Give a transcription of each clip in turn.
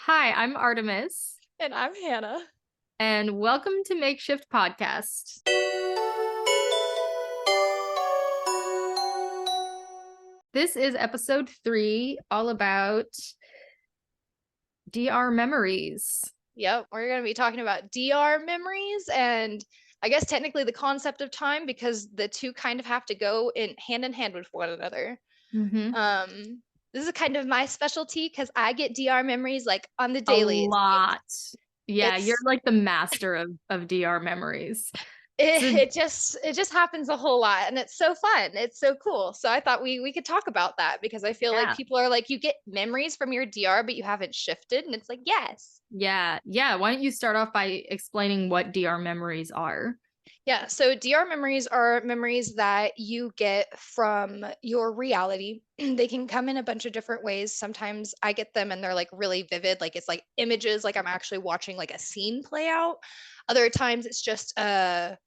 Hi, I'm Artemis, And I'm Hannah. and welcome to MakeShift Podcast. This is episode 3, all about DR memories. Yep, we're going to be talking about DR memories and I guess technically the concept of time because the two kind of have to go in hand with one another. Mm-hmm. This is kind of my specialty because I get DR memories like on the A daily. lot. Yeah, you're It's like the master of DR memories. So, it just happens a whole lot and it's so fun. It's so cool. So I thought we could talk about that because I feel like yeah. people are like, you get memories from your DR, but you haven't shifted. And it's like, yes. Yeah. Yeah. Why don't you start off by explaining what DR memories are? Yeah, so DR memories are memories that you get from your reality. They can come in a bunch of different ways. Sometimes I get them and they're like really vivid, like it's like images, like I'm actually watching like a scene play out. Other times it's just a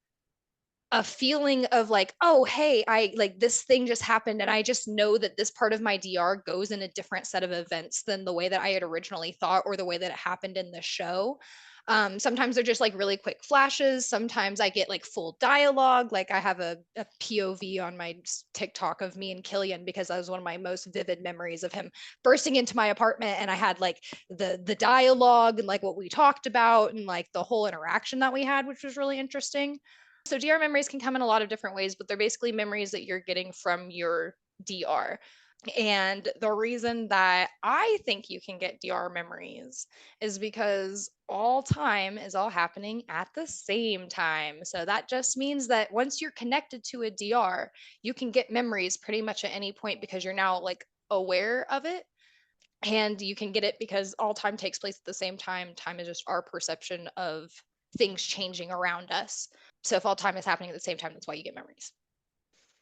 feeling of like, oh, hey, I like this thing just happened and I just know that this part of my DR goes in a different set of events than the way that I had originally thought or the way that it happened in the show. Sometimes they're just like really quick flashes. Sometimes I get like full dialogue. Like I have a POV on my TikTok of me and Killian because that was one of my most vivid memories of him bursting into my apartment, and I had like the dialogue and like what we talked about and like the whole interaction that we had, which was really interesting. So DR memories can come in a lot of different ways, but they're basically memories that you're getting from your DR. And the reason that I think you can get DR memories is because all time is all happening at the same time. So that just means that once you're connected to a DR, you can get memories pretty much at any point because you're now like aware of it. And you can get it because all time takes place at the same time. Time is just our perception of things changing around us. So if all time is happening at the same time, that's why you get memories.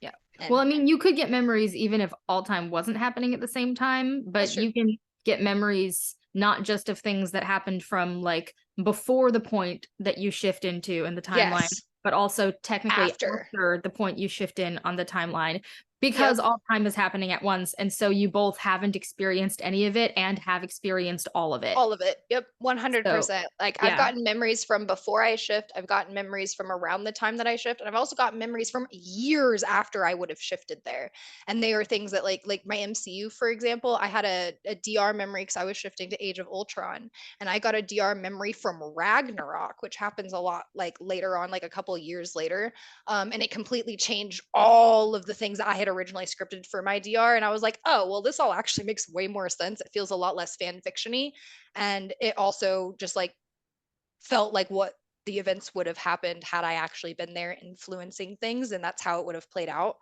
Yeah. Well, I And mean, you could get memories even if all time wasn't happening at the same time, that's but true. you can get memories not just of things that happened from like before the point that you shift into in the timeline, Yes. but also technically After. after the point you shift in on the timeline Yep. because all time is happening at once. And so you both haven't experienced any of it and have experienced all of it. All of it. Yep. So, 100%. Like I've yeah. gotten memories from before I shift. I've gotten memories from around the time that I shift. And I've also gotten memories from years after I would have shifted there. And they are things that like my MCU, for example, I had a DR memory because I was shifting to Age of Ultron. And I got a DR memory from Ragnarok, which happens a lot like later on, like a couple years later. And it completely changed all of the things that I had originally scripted for my DR. And I was like, oh, well, this all actually makes way more sense. It feels a lot less fan fiction-y. And it also just like felt like what the events would have happened had I actually been there influencing things, and that's how it would have played out.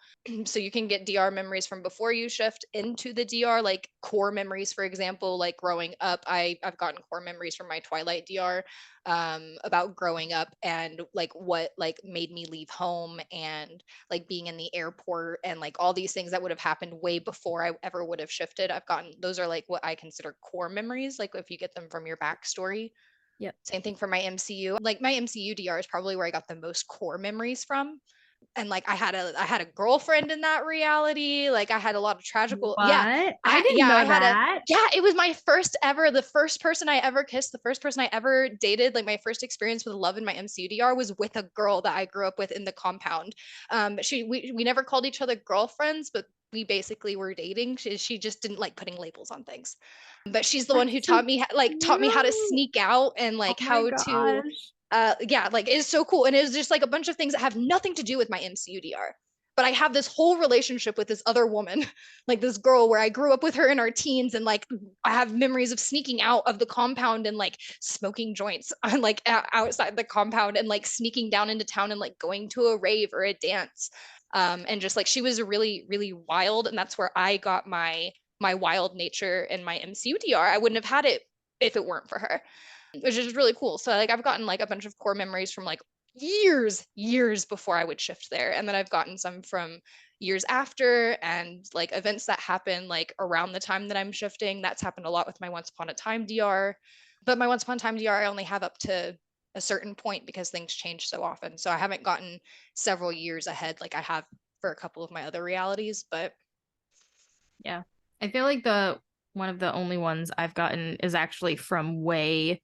So you can get DR memories from before you shift into the DR, like core memories, for example, like growing up. I've gotten core memories from my Twilight DR, about growing up and like what like made me leave home and like being in the airport and like all these things that would have happened way before I ever would have shifted. I've gotten those are like what I consider core memories, like if you get them from your backstory. Yep. Same thing for my MCU. Like my MCU DR is probably where I got the most core memories from. And like I had a girlfriend in that reality. Like I had a lot of tragical, yeah. What? I didn't Yeah, I know had a that. yeah, it was my first ever, the first person I ever kissed, the first person I ever dated, like my first experience with love in my MCU DR was with a girl that I grew up with in the compound. We never called each other girlfriends, but we basically were dating. She just didn't like putting labels on things. But she's the one who That's so taught me how to cute. sneak out and Oh like my how to gosh. yeah, like it's so cool. And it was just like a bunch of things that have nothing to do with my MCU DR. But I have this whole relationship with this other woman, like this girl where I grew up with her in our teens, and like I have memories of sneaking out of the compound and like smoking joints on like outside the compound and like sneaking down into town and like going to a rave or a dance. And just like she was really, really wild, and that's where I got my wild nature in my MCU DR. I wouldn't have had it if it weren't for her, which is really cool. So like I've gotten like a bunch of core memories from like years before I would shift there. And then I've gotten some from years after and like events that happen like around the time that I'm shifting. That's happened a lot with my Once Upon a Time DR. But my Once Upon a Time DR, I only have up to a certain point because things change so often. So I haven't gotten several years ahead like I have for a couple of my other realities. But Yeah. I feel like the one of the only ones I've gotten is actually from way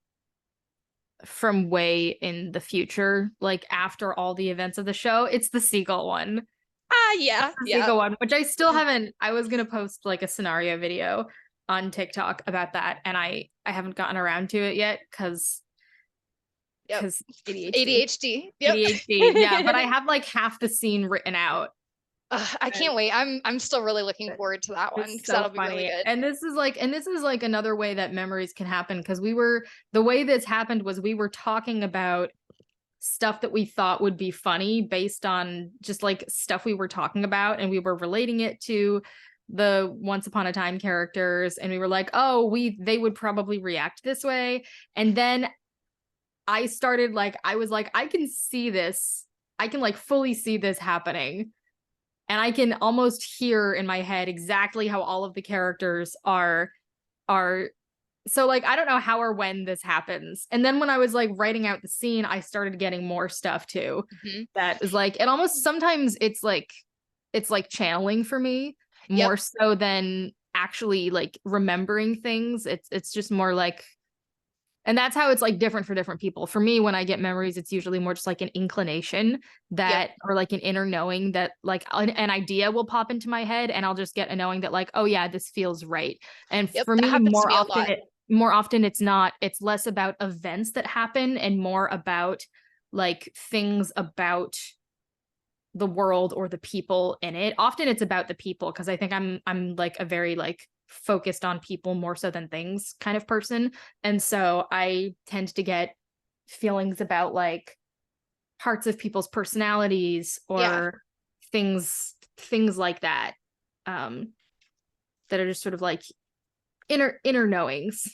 in the future, like after all the events of the show. It's the seagull one. Ah, yeah, The yeah. seagull one, which I still haven't. I was gonna post like a scenario video on TikTok about that, and I haven't gotten around to it yet Yep. because ADHD. ADHD. Yep. ADHD. Yeah, but I have like half the scene written out. I can't wait. I'm still really looking forward to that one It's because so that'll be really funny. good. And this is like another way that memories can happen, because the way this happened was we were talking about stuff that we thought would be funny based on just like stuff we were talking about, and we were relating it to the Once Upon a Time characters, and we were like, oh, they would probably react this way. And then I was like, I can see this. I can like fully see this happening. And I can almost hear in my head exactly how all of the characters are so like I don't know how or when this happens. And then when I was like writing out the scene, I started getting more stuff too. Mhm. That is like, it almost sometimes it's like channeling for me Yep. more so than actually like remembering things. It's just more like, and that's how it's like different for different people. For me, when I get memories, it's usually more just like an inclination Yep. that, or like an inner knowing that like an idea will pop into my head, and I'll just get a knowing that like, oh yeah, this feels right. And Yep. for That me, happens to me a lot. more often it's not, it's less about events that happen and more about like things about the world or the people in it. Often it's about the people, because I think I'm like a very like focused on people more so than things kind of person. And so I tend to get feelings about like parts of people's personalities Yeah. or things like that, um that are just sort of like inner knowings.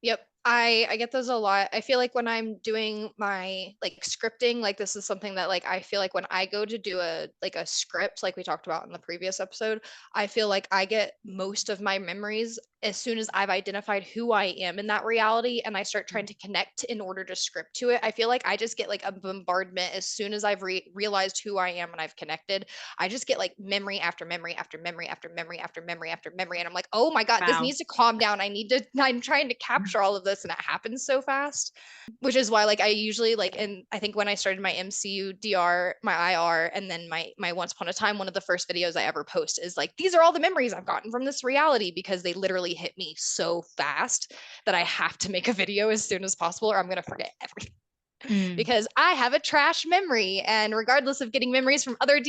Yep. I get those a lot. I feel like when I'm doing my like scripting, like this is something that like I feel like when I go to do a script like we talked about in the previous episode, I feel like I get most of my memories as soon as I've identified who I am in that reality and I start trying to connect in order to script to it. I feel like I just get like a bombardment as soon as I've realized who I am and I've connected. I just get like memory after memory after memory after memory after memory after memory. And I'm like, oh my God, this Wow. needs to calm down. I'm trying to capture all of this and it happens so fast, which is why like I usually like, and I think when I started my MCU DR, my IR, and then my Once Upon a Time, one of the first videos I ever post is like, these are all the memories I've gotten from this reality because they literally hit me so fast that I have to make a video as soon as possible or I'm going to forget everything. Because I have a trash memory, and regardless of getting memories from other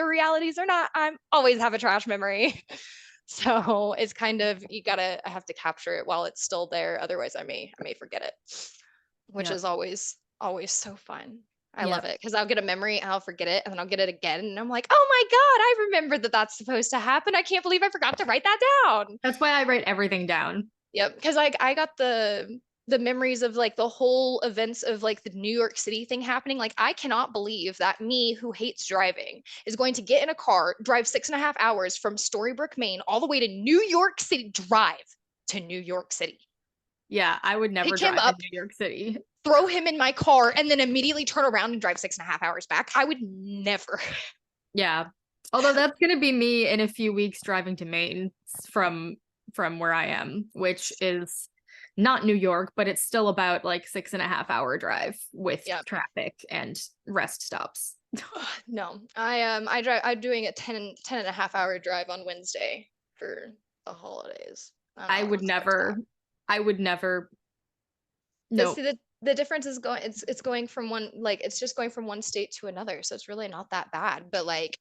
realities or not, I'm always have a trash memory. So it's kind of I have to capture it while it's still there. Otherwise, I may forget it, which Yep. is always so fun. I love Yep. it because I'll get a memory and I'll forget it, and then I'll get it again, and I'm like, oh my God, I remember that that's supposed to happen. I can't believe I forgot to write that down. That's why I write everything down. Yep, because like I got the memories of like the whole events of like the New York City thing happening. Like I cannot believe that me who hates driving is going to get in a car, drive 6.5 hours from Storybrooke, Maine, all the way to New York City, drive to New York City, Yeah, I would never pick him drive in up, New York City. throw him in my car, and then immediately turn around and drive 6.5 hours back. I would never. Yeah. Although that's gonna be me in a few weeks driving to Maine from where I am, which is not New York, but it's still about like 6.5 hour drive with Yep. traffic and rest stops. No, I'm doing a 10.5 hour drive on Wednesday for the holidays. I don't I know. would never, I would never, But no. see, the difference is it's going from one, like it's just going from one state to another, so it's really not that bad. But like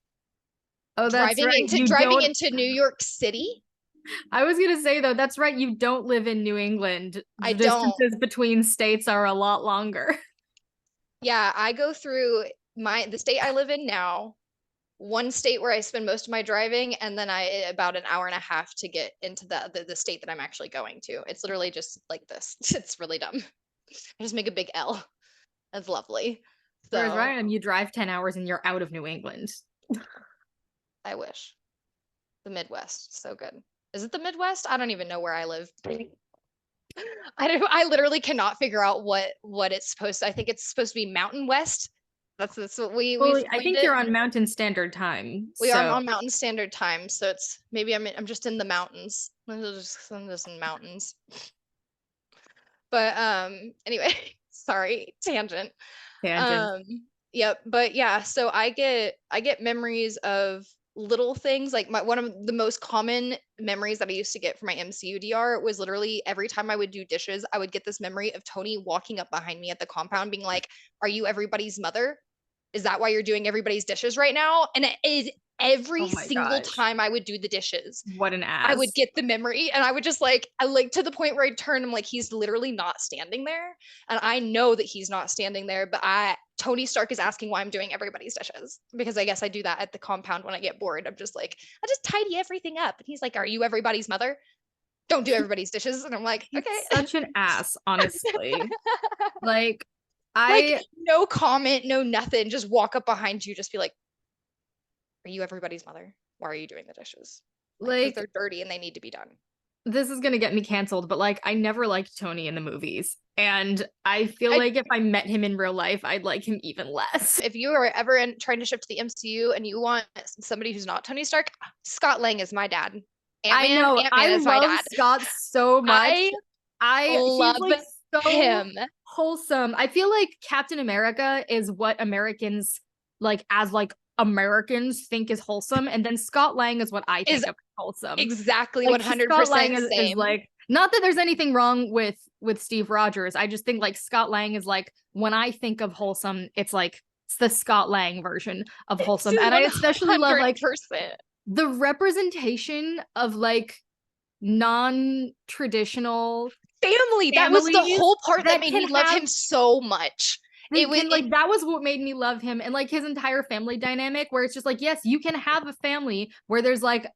Oh, that's right. You driving don't, into New York City, I was gonna say though, that's right. You don't live in New England. I The don't. distances between states are a lot longer. Yeah, I go through the state I live in now, one state where I spend most of my driving, and then about an hour and a half to get into the state that I'm actually going to. It's literally just like this. It's really dumb. I just make a big L. That's lovely. Whereas So Ryan, you drive 10 hours and you're out of New England. I wish. The Midwest, so good. Is it the Midwest? I don't even know where I live. I literally cannot figure out what it's supposed to. I think it's supposed to be Mountain West, That's what we've Well, I coined think it. you're on Mountain Standard Time, We are so on Mountain Standard Time, so it's maybe I'm just in the mountains. I'm just in mountains. But anyway, sorry, tangent. tangent. Um yep, but yeah, so I get memories of little things like one of the most common memories that I used to get from my MCU DR was literally every time I would do dishes, I would get this memory of Tony walking up behind me at the compound being like, "Are you everybody's mother? Is that why you're doing everybody's dishes right now?" And it is Oh every my single gosh. time I would do the dishes. What an I would ass. get the memory and I would just like, I like to the point where I turn, I'm like, he's literally not standing there. And I know that he's not standing there, but Tony Stark is asking why I'm doing everybody's dishes because I guess I do that at the compound when I get bored. I'm just like, I just tidy everything up. And he's like, "Are you everybody's mother? Don't do everybody's dishes." And I'm like, He's okay. such an ass, honestly. Like, Like, I no comment, no nothing. Just walk up behind you, just be like, "Are you everybody's mother? Why are you doing the dishes?" Like, because like they're dirty and they need to be done. this is gonna get me canceled, but like I never liked Tony in the movies. And I feel I like if I met him in real life, I'd like him even less. If you are ever trying to shift to the MCU and you want somebody who's not Tony Stark, Scott Lang is my dad. I Ant-Man, know. Ant-Man I is my love dad. Scott so much. I He's love like so him. wholesome. I feel like Captain America is what Americans like as like Americans think is wholesome, and then Scott Lang is what I Is think of wholesome. exactly Like Scott Lang 100% is same. like, not that there's anything wrong with Steve Rogers. I just think like Scott Lang is like, when I think of wholesome, it's the Scott Lang version of It's wholesome. And I especially love like 100%. the representation of like non-traditional Family. That was the families whole part that that made can me love have him so much. It was it, that was what made me love him, and like his entire family dynamic where it's just like, yes, you can have a family where there's like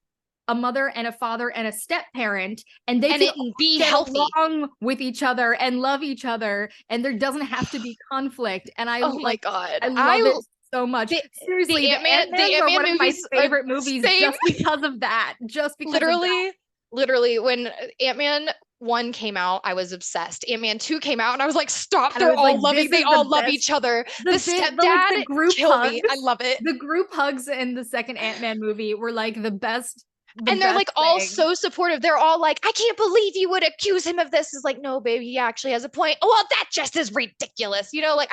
a mother and a father and a step parent, and they and can it all be get healthy. along with each other and love each other, and there doesn't have to be conflict. And I Oh my like, god. I love it so much. The Seriously, the the Ant-Man the Ant-Mans are Ant-Man one of my movies are favorite movies same. just because of that. Just because of that. Literally, when Ant-Man 1 came out, I was obsessed. Ant-Man 2 came out, and I was like, "Stop! And I They're was like, all this loving. They is the all love best. each other." The The stepdad group kill hugs, me. I love it. the group hugs in the second Ant-Man movie were like the And they're best like all thing. so supportive. They're all like, "I can't believe you would accuse him of this." Is like, "No, baby, he actually has a point." Oh, well, that just is ridiculous. Like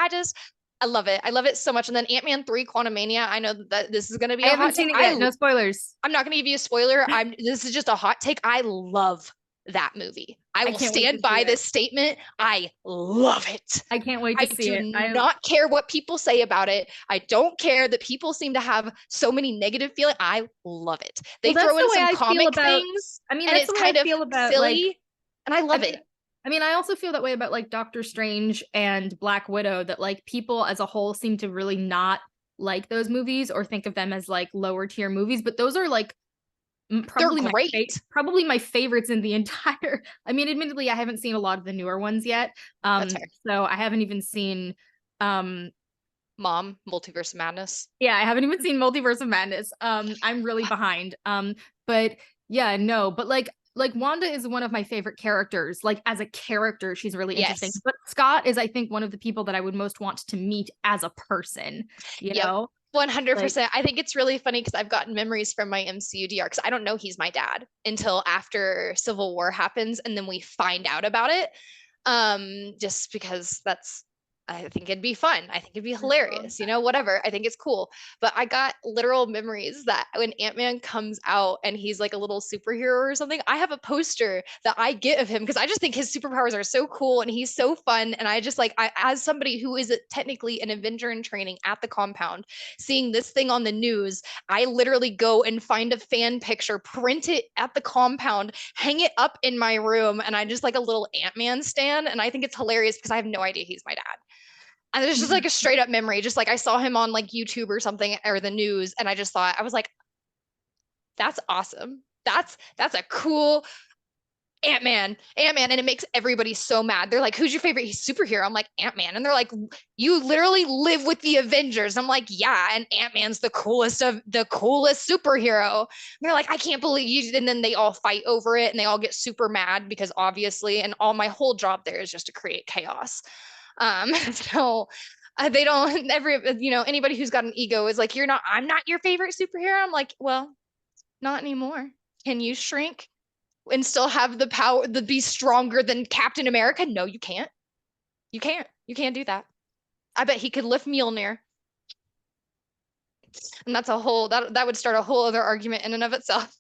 I love it. I love it so much. And then Ant-Man 3 Quantumania, I know that this is going to be I a haven't hot take. seen it yet. No spoilers. I'm not going to give you a spoiler. This is just a hot take. I love that movie. I I will can't wait to stand see by it. this statement. I love it. I can't wait I to see do it. not care what people say about it. I don't care that people seem to have so many negative feelings. I love it. Well, They that's throw in the way some I feel comic about. things I mean, and that's it's the way I kind of feel about like. silly and I I love mean, it. I also feel that way about like Doctor Strange and Black Widow. That like people as a whole seem to really not like those movies or think of them as like lower tier movies. But those are like They're great. probably my favorites in the entire. I mean, admittedly, I haven't seen a lot of the newer ones yet. That's fair. So I haven't even seen Mom, Multiverse of Madness. yeah, I haven't even seen Multiverse of Madness. I'm really behind. But yeah, no, but like Wanda is one of my favorite characters. Like as a character, she's really interesting. Yes. But Scott is, I think, one of the people that I would most want to meet as a person, you Yep. know? Like 100%. I think it's really funny because I've gotten memories from my MCU DR because I don't know he's my dad until after Civil War happens and then we find out about it. Just because I think it'd be fun. I think it'd be hilarious, whatever. I think it's cool. But I got literal memories that when Ant-Man comes out and he's like a little superhero or something, I have a poster that I get of him because I just think his superpowers are so cool and he's so fun. And I just like, as somebody who is technically an Avenger in training at the compound, seeing this thing on the news, I literally go and find a fan picture, print it at the compound, hang it up in my room, and I just like a little Ant-Man stand. And I think it's hilarious because I have no idea he's my dad. And it's just like a straight up memory. Just like I saw him on like YouTube or something or the news. And I just thought, I was like, that's awesome. That's a cool Ant-Man. And it makes everybody so mad. They're like, "Who's your favorite superhero?" I'm like, "Ant-Man." And they're like, "You literally live with the Avengers." I'm like, "Yeah, and Ant-Man's the coolest superhero." And they're like, "I can't believe you." And then they all fight over it and they all get super mad because obviously, and all my whole job there is just to create chaos. So They don't anybody who's got an ego is like, I'm not your favorite superhero. I'm like, well, not anymore. Can you shrink and still have the power to be stronger than Captain America? No, you can't. You can't. You can't do that. I bet he could lift Mjolnir. And that's a whole that would start a whole other argument in and of itself.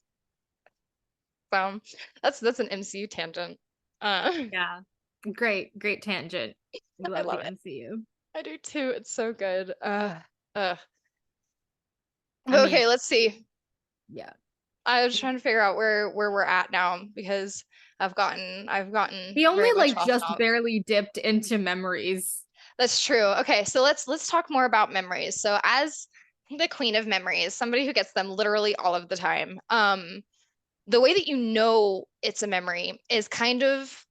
So that's an MCU tangent. Yeah. Great tangent. We I love love the it. MCU. I do too. It's so good. Uh. I mean, Okay, let's see. yeah. I was trying to figure out where we're at now because I've gotten We only very much like off just top. barely dipped into memories. That's true. Okay, so let's talk more about memories. So as the queen of memories, somebody who gets them literally all of the time, the way that you know it's a memory is kind of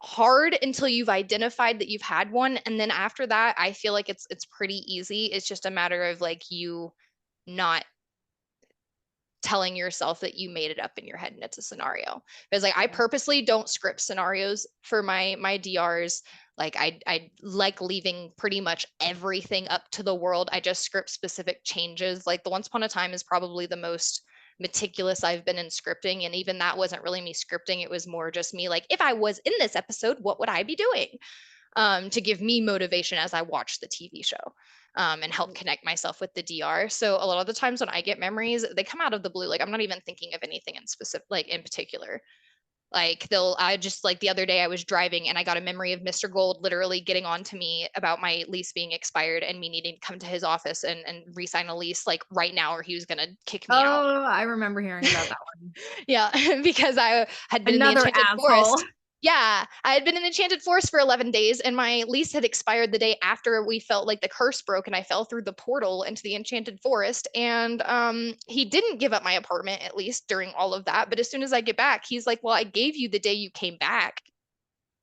hard until you've identified that you've had one, and then after that, I feel like it's pretty easy. It's just a matter of like you not telling yourself that you made it up in your head and it's a scenario. Because like I Yeah. purposely don't script scenarios for my DRs. Like I like leaving pretty much everything up to the world. I just script specific changes. Like the Once Upon a Time is probably the most meticulous I've been in scripting, and even that wasn't really me scripting. It was more just me like, if I was in this episode, what would I be doing? To give me motivation as I watch the TV show, and help connect myself with the DR. So a lot of the times when I get memories, they come out of the blue. Like I'm not even thinking of anything in specific, like in particular. Like I just like the other day I was driving and I got a memory of Mr. Gold literally getting on to me about my lease being expired and me needing to come to his office and re-sign a lease like right now or he was gonna kick me out. Oh, I remember hearing about that one. Yeah, because I had been in the Another Enchanted asshole. Forest. Yeah, I had been in the Enchanted Forest for 11 days, and my lease had expired the day after we felt like the curse broke, and I fell through the portal into the Enchanted Forest. And he didn't give up my apartment, at least during all of that. But as soon as I get back, he's like, "Well, I gave you the day you came back.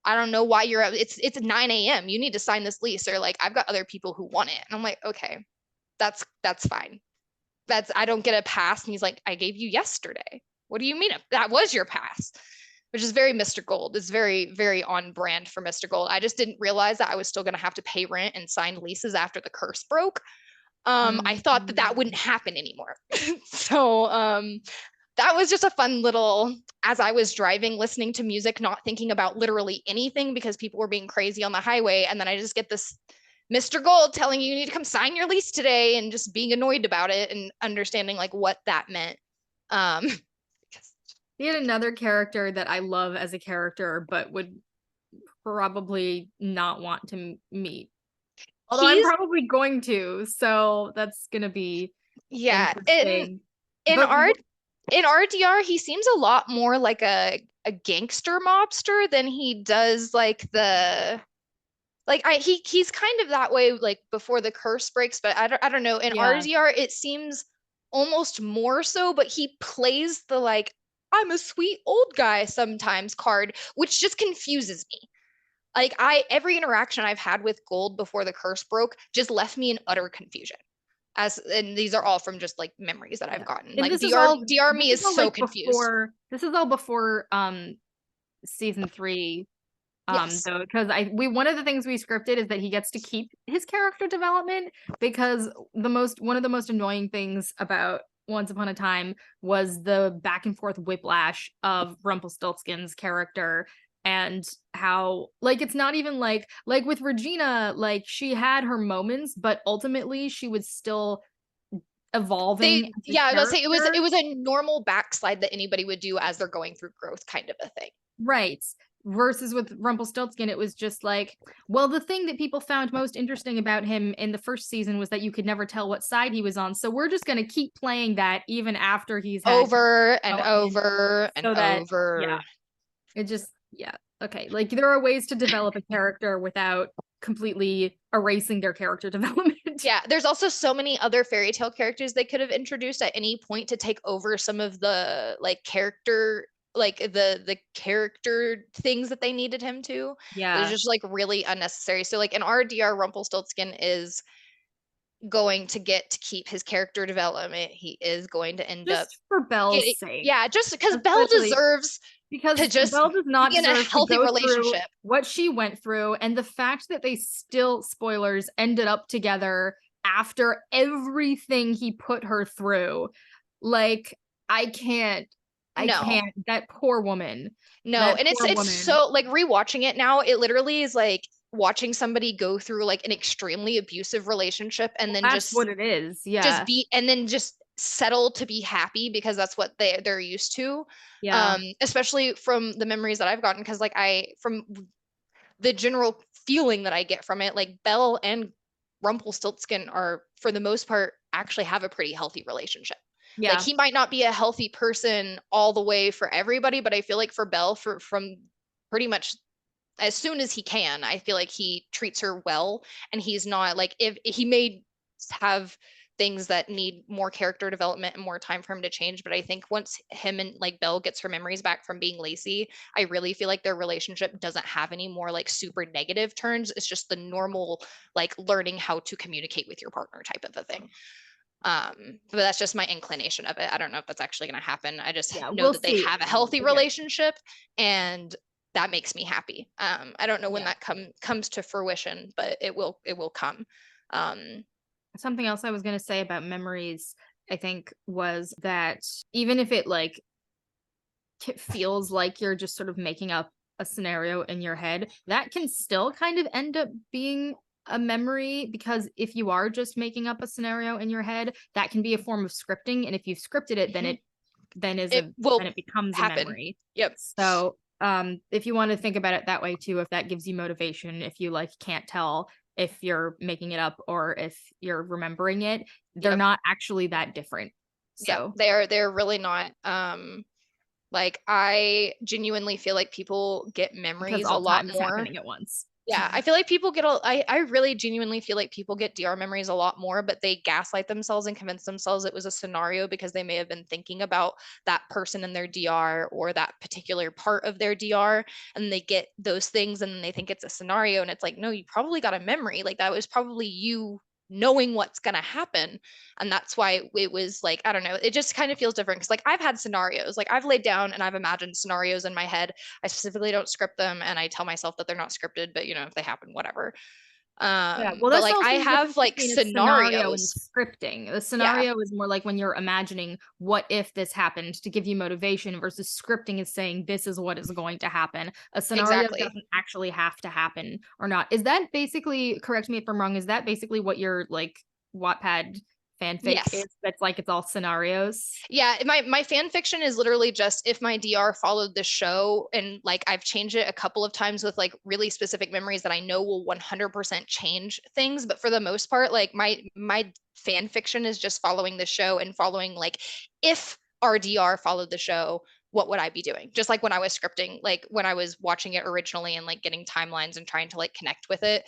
I don't know why you're. It's 9 a.m. You need to sign this lease, or like I've got other people who want it." And I'm like, "Okay, that's fine. I don't get a pass." And he's like, "I gave you yesterday. What do you mean? That was your pass?" Which is very Mr. Gold. It's very, very on brand for Mr. Gold. I just didn't realize that I was still going to have to pay rent and sign leases after the curse broke. I thought that wouldn't happen anymore. So that was just a fun little, as I was driving, listening to music, not thinking about literally anything because people were being crazy on the highway. And then I just get this Mr. Gold telling you need to come sign your lease today and just being annoyed about it and understanding like what that meant. Um, He had another character that I love as a character, but would probably not want to meet. Although I'm he's probably going to, so that's gonna be yeah, interesting. in But our in RDR, he seems a lot more like a gangster mobster than he does like the like he's kind of that way like before the curse breaks, but I don't know. In yeah, RDR, it seems almost more so, but he plays the like I'm a sweet old guy sometimes card, which just confuses me. Like every interaction I've had with Gold before the curse broke just left me in utter confusion. And these are all from just like memories that I've yeah. gotten. And Like DR me is so like confused. this is all before season 3. Yes. Though, because one of the things we scripted is that he gets to keep his character development, because one of the most annoying things about Once Upon a Time was the back and forth whiplash of Rumpelstiltskin's character, and how like it's not even like with Regina, like she had her moments, but ultimately she was still evolving as a Yeah, I was gonna say it character. was a normal backslide that anybody would do as they're going through growth kind of a thing. Right. Versus with Rumpelstiltskin, it was just like, well, the thing that people found most interesting about him in the first season was that you could never tell what side he was on. So we're just going to keep playing that even after he's had Over and development, over and so that, yeah, over. it just, yeah. Okay. Like there are ways to develop a character without completely erasing their character development. Yeah, there's also so many other fairy tale characters they could have introduced at any point to take over some of the like character like the character things that they needed him to. It was Yeah. just like really unnecessary. So like in RDR, Rumpelstiltskin is going to get to keep his character development. He is going to end up Just for Belle's getting sake. yeah, just because Belle Especially, deserves because to just Belle does not be in a deserve to healthy go through relationship. what she went through, and the fact that they still, spoilers, ended up together after everything he put her through. Like, I can't, I No. can't. That poor woman. No, That and poor it's woman. so like rewatching it now, it literally is like watching somebody go through like an extremely abusive relationship and then That's what it is. just Yeah. be and then just settle to be happy because that's what they're used to. Yeah. Especially from the memories that I've gotten, because like I from the general feeling that I get from it, like Belle and Rumpelstiltskin are, for the most part, actually have a pretty healthy relationship. Like Yeah. he might not be a healthy person all the way for everybody, but I feel like for Belle, from pretty much as soon as he can, I feel like he treats her well, and he's not like, if he may have things that need more character development and more time for him to change, but I think once him and like Belle gets her memories back from being Lacey, I really feel like their relationship doesn't have any more like super negative turns. It's just the normal like learning how to communicate with your partner type of a thing. But that's just my inclination of it. I don't know if that's actually going to happen. I just Yeah. know We'll that they see. have a healthy Again. relationship, and that makes me happy. I don't know when Yeah. that comes to fruition, but it will come. Um, Something else I was going to say about memories, I think, was that even if it like feels like you're just sort of making up a scenario in your head, that can still kind of end up being a memory, because if you are just making up a scenario in your head, that can be a form of scripting, and if you've scripted it, then mhm. It then will it becomes a happen. memory. Yep. So if you want to think about it that way too, if that gives you motivation, if you like can't tell if you're making it up or if you're remembering it, they're Yep. not actually that different. Yep. So They're really not. Like I genuinely feel like people get because memories a all lot time is more. happening at once. Yeah, I feel like people get I really genuinely feel like people get DR memories a lot more, but they gaslight themselves and convince themselves it was a scenario because they may have been thinking about that person in their DR or that particular part of their DR, and they get those things and then they think it's a scenario, and it's like, no, you probably got a memory. Like that was probably you knowing what's going to happen, and that's why it was like, I don't know, it just kind of feels different because like I've had scenarios, like I've laid down and I've imagined scenarios in my head. I specifically don't script them, and I tell myself that they're not scripted, but if they happen, whatever. Yeah, well, But that's like I also the have difference like between a scenario and scenarios. scripting. The Yeah, scenario is more like when you're imagining what if this happened to give you motivation, versus scripting is saying this is what is going to happen. A scenario exactly. doesn't actually have to happen or not. Is that basically, correct me if I'm wrong, is that basically what your like Wattpad fanfic is? Yes. That's like it's all scenarios? Yeah, my fan fiction is literally just if my DR followed the show, and like I've changed it a couple of times with like really specific memories that I know will 100% change things, but for the most part like my fan fiction is just following the show and following like, if our DR followed the show, what would I be doing? Just like when I was scripting, like when I was watching it originally and like getting timelines and trying to like connect with it,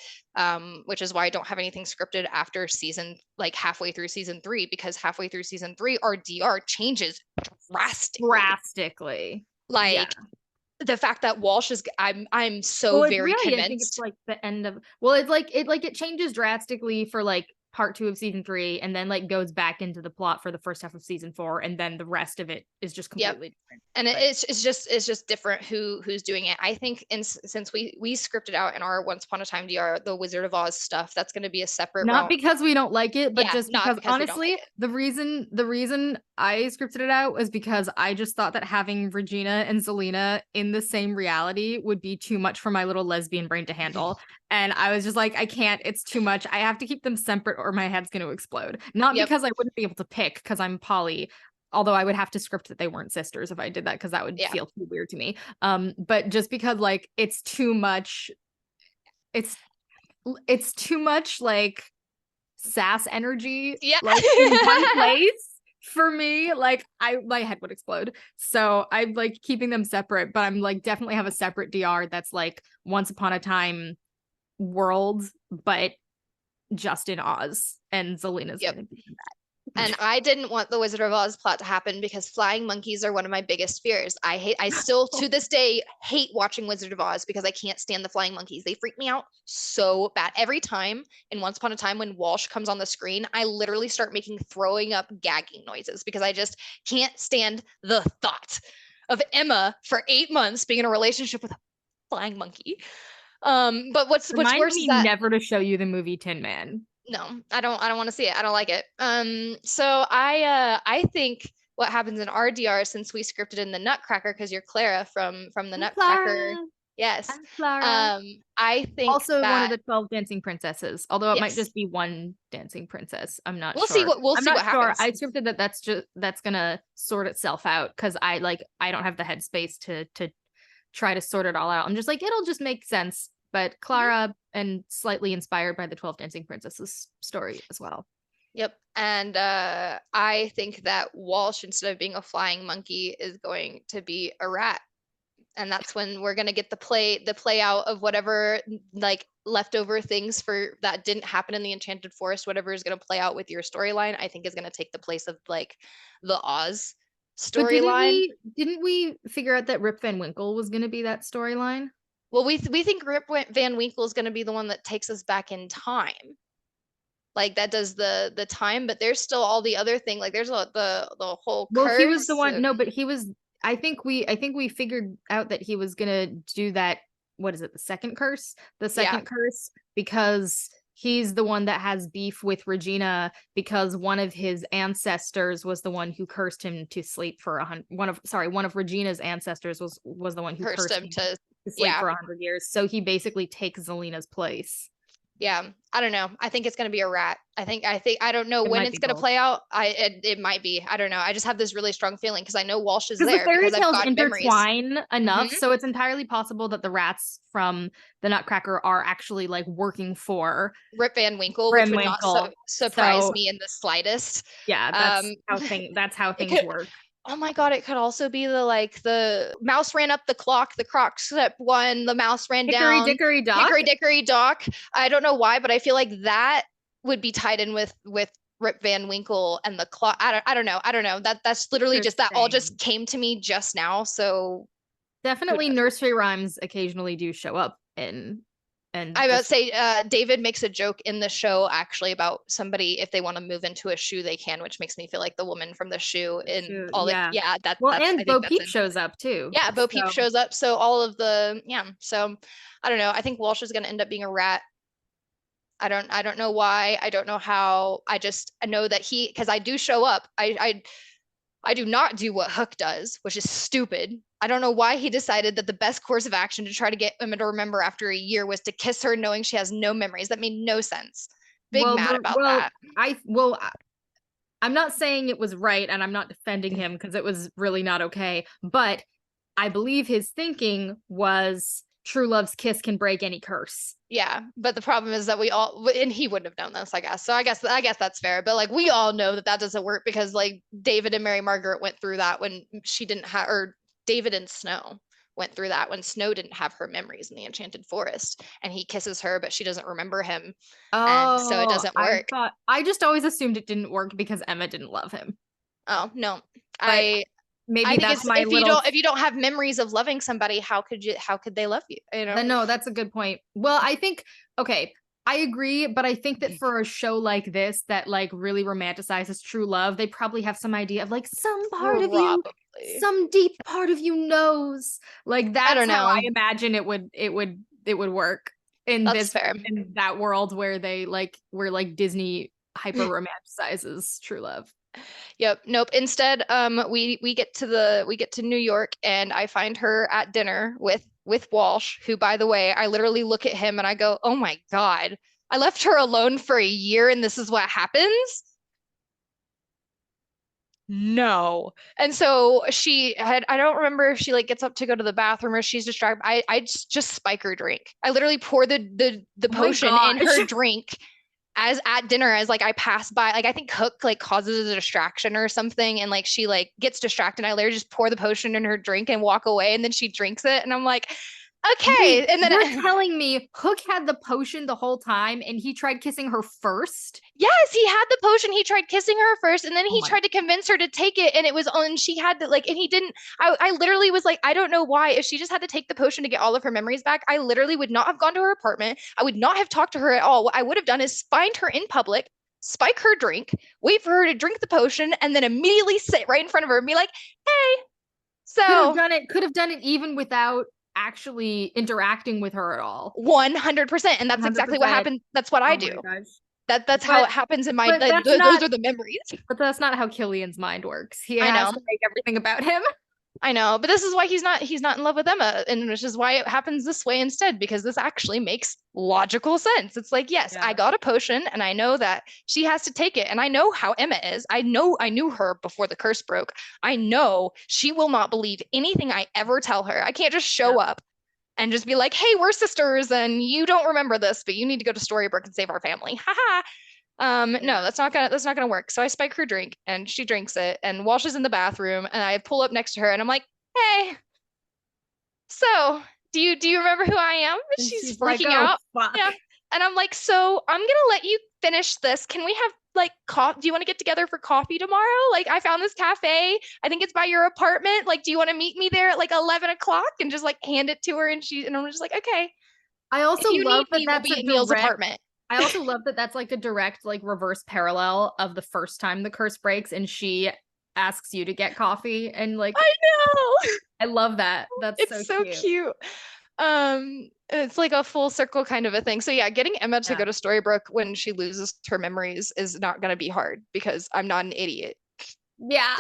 which is why I don't have anything scripted after season, like halfway through season 3, because halfway through season 3, our DR changes drastically. Drastically. Yeah. Like the fact that Walsh is, I'm so Well, it's very really, I think it's convinced. like the end of, well, it's like it changes drastically for like part 2 of season 3, and then like goes back into the plot for the first half of season 4, and then the rest of it is just Yep. completely different. And But it's just different who's doing it. I think since we scripted out in our Once Upon a Time DR the Wizard of Oz stuff, that's going to be a separate not round. because we don't like it, but Yeah, just not because because we don't like honestly, it. the reason I scripted it out was because I just thought that having Regina and Zelina in the same reality would be too much for my little lesbian brain to handle. And I was just like, I can't, it's too much. I have to keep them separate or my head's going to explode. Not Yep. because I wouldn't be able to pick because I'm poly, although I would have to script that they weren't sisters if I did that because that would Yeah. feel too weird to me. But just because like it's too much, it's it's too much like sass energy Yeah. like in one place for me. Like my head would explode. So I'm like keeping them separate, but I'm like definitely have a separate DR that's like Once Upon a Time world, but just in Oz, and Zelina's Yep. gonna be in And that. I didn't want the Wizard of Oz plot to happen because flying monkeys are one of my biggest fears. I still to this day hate watching Wizard of Oz because I can't stand the flying monkeys. They freak me out so bad. Every time in Once Upon a Time when Walsh comes on the screen, I literally start making throwing up gagging noises because I just can't stand the thought. of Emma for 8 months being in a relationship with a flying monkey. But what's Remind worse is me that never to show you the movie Tin Man. no, I don't want to see it. I don't like it. So I think what happens in RDR, since we scripted in the Nutcracker, because you're Clara from the I'm Nutcracker. Clara. Yes. I'm Clara. I think Also one of that the 12 dancing princesses, although it might yes. just be one dancing princess. I'm not We'll see sure. what I'm not sure. happens. I scripted that that's gonna sort itself out because I don't have the headspace to try to sort it all out. I'm just like, it'll just make sense. But Mhm. Clara, and slightly inspired by the 12 dancing princesses story as well. Yep. And I think that Walsh, instead of being a flying monkey, is going to be a rat. And that's when we're gonna get the play out of whatever like leftover things for that didn't happen in the Enchanted Forest, whatever is gonna play out with your storyline, I think is gonna take the place of like the Oz But storyline. didn't we figure out that Rip Van Winkle was gonna be that storyline? Well, we think Rip Van Winkle is gonna be the one that takes us back in time. Like that does the time, but there's still all the other thing. Like there's the whole Well, he was the curse. one. No, but he was. I think we figured out that he was gonna do that. What is it? The second curse. The Yeah, second curse because he's the one that has beef with Regina because one of his ancestors was the one who cursed him to sleep for one of Regina's ancestors was the one who cursed cursed him him to to sleep yeah. for 100 years. So he basically takes Zelina's place. Yeah, I don't know. I think it's gonna be a rat. I don't know It when might it's be gonna both. play out. It might be. I don't know. I just have this really strong feeling because I know Walsh is Because the there fairy because I've tales got memories. intertwine enough, Hmm. so it's entirely possible that the rats from the Nutcracker are actually like working for Rip Van Winkle, which would not Grimwinkle. surprise So me in the slightest. yeah, Um, that's how it things could. work. Oh my God! It could also be the mouse ran up the clock, the croc stepped one, the mouse ran Hickory down, dickory dock. hickory dickory dock. I don't know why, but I feel like that would be tied in with Rip Van Winkle and the clock. I don't know. That's literally just that all just Interesting. came to me just now. So who Definitely knows? nursery rhymes occasionally do show up in and I would this say David makes a joke in the show actually about somebody if they want to move into a shoe they can, which makes me feel like the woman from the shoe in shoot. all the Yeah. yeah Well, that's I and think Bo that's Peep in shows up too. yeah, Bo Peep So shows up. So all of the yeah. So I don't know. I think Walsh is going to end up being a rat. I don't know why. I don't know how. I know that he because I do show up. I do not do what Hook does, which is stupid. I don't know why he decided that the best course of action to try to get Emma to remember after a year was to kiss her knowing she has no memories. That made no sense. Big well mad the about well that. I well I'm not saying it was right and I'm not defending him because it was really not okay, but I believe his thinking was true love's kiss can break any curse. Yeah, but the problem is that we all and he wouldn't have known this, I guess. So I guess that's fair. But like we all know that that doesn't work because like David and Mary Margaret went through that when she didn't have or David and Snow went through that when Snow didn't have her memories in the Enchanted Forest and he kisses her but she doesn't remember him and so it Oh, doesn't work. I just always assumed it didn't work because Emma didn't love him. Oh, no. But I maybe think that's it's my little if you don't have memories of loving somebody, how could they love you? You know? then no, that's a good point. Well, I think okay, I agree, but I think that for a show like this that like really romanticizes true love, they probably have some idea of like some part of you, Probably. some deep part of you knows. Like I that's don't how know. I imagine it would work in That's this fair. in that world where where like Disney hyper romanticizes true love. Yep. Nope. Instead, we get to we get to New York and I find her at dinner with Walsh, who by the way, I literally look at him and I go, "Oh my God. I left her alone for a year and this is what happens?" No. And so I don't remember if she like gets up to go to the bathroom or she's distracted. I just spike her drink. I literally pour the Oh my potion in gosh. her drink as at dinner as like I pass by. Like I think Hook like causes a distraction or something and like she like gets distracted. And I literally just pour the potion in her drink and walk away and then she drinks it and I'm like, okay. Wait, And you're then telling me Hook had the potion the whole time and he tried kissing her first? yes, he had the potion. He tried kissing her first, and then Oh he my. tried to convince her to take it, and it was on. She had to like, and he didn't. I literally was like, I don't know why. If she just had to take the potion to get all of her memories back, I literally would not have gone to her apartment. I would not have talked to her at all. What I would have done is find her in public, spike her drink, wait for her to drink the potion, and then immediately sit right in front of her and be like, "Hey." So Could have done it even without actually interacting with her at all. 100%. And that's exactly what 100%. happened. That's what I Oh do. my gosh. That's how But it happens in my, but that's those not are the memories. but that's not how Killian's mind works. He I has know. to make everything about him. I know, but this is why he's not in love with Emma, and which is why it happens this way instead, because this actually makes logical sense. It's like, yes, I Yeah. got a potion, and I know that she has to take it, and I know how Emma is. I knew her before the curse broke. I know she will not believe anything I ever tell her. I can't just Yeah. show up and just be like, "Hey, we're sisters, and you don't remember this, but you need to go to Storybrooke and save our family." Haha. No, Yeah. that's not gonna work. So I spike her drink and she drinks it. And while she's in the bathroom, and I pull up next to her and I'm like, "Hey, so do you remember who I am?" And And she's she's like, freaking oh out. fuck. Yeah. And I'm like, "So I'm gonna let you finish this. Can we have like do you want to get together for coffee tomorrow? Like I found this cafe. I think it's by your apartment. Like, do you want to meet me there at like 11 o'clock?" And just like hand it to her. And I'm just like, "Okay, I if also you need love that me, we'll that's be a at Neil's direct apartment." I also love that that's like a direct like reverse parallel of the first time the curse breaks and she asks you to get coffee and like I know. I love that. That's so It's so cute. cute. It's like a full circle kind of a thing. So yeah, getting Emma to Yeah. go to Storybrooke when she loses her memories is not going to be hard because I'm not an idiot. Yeah.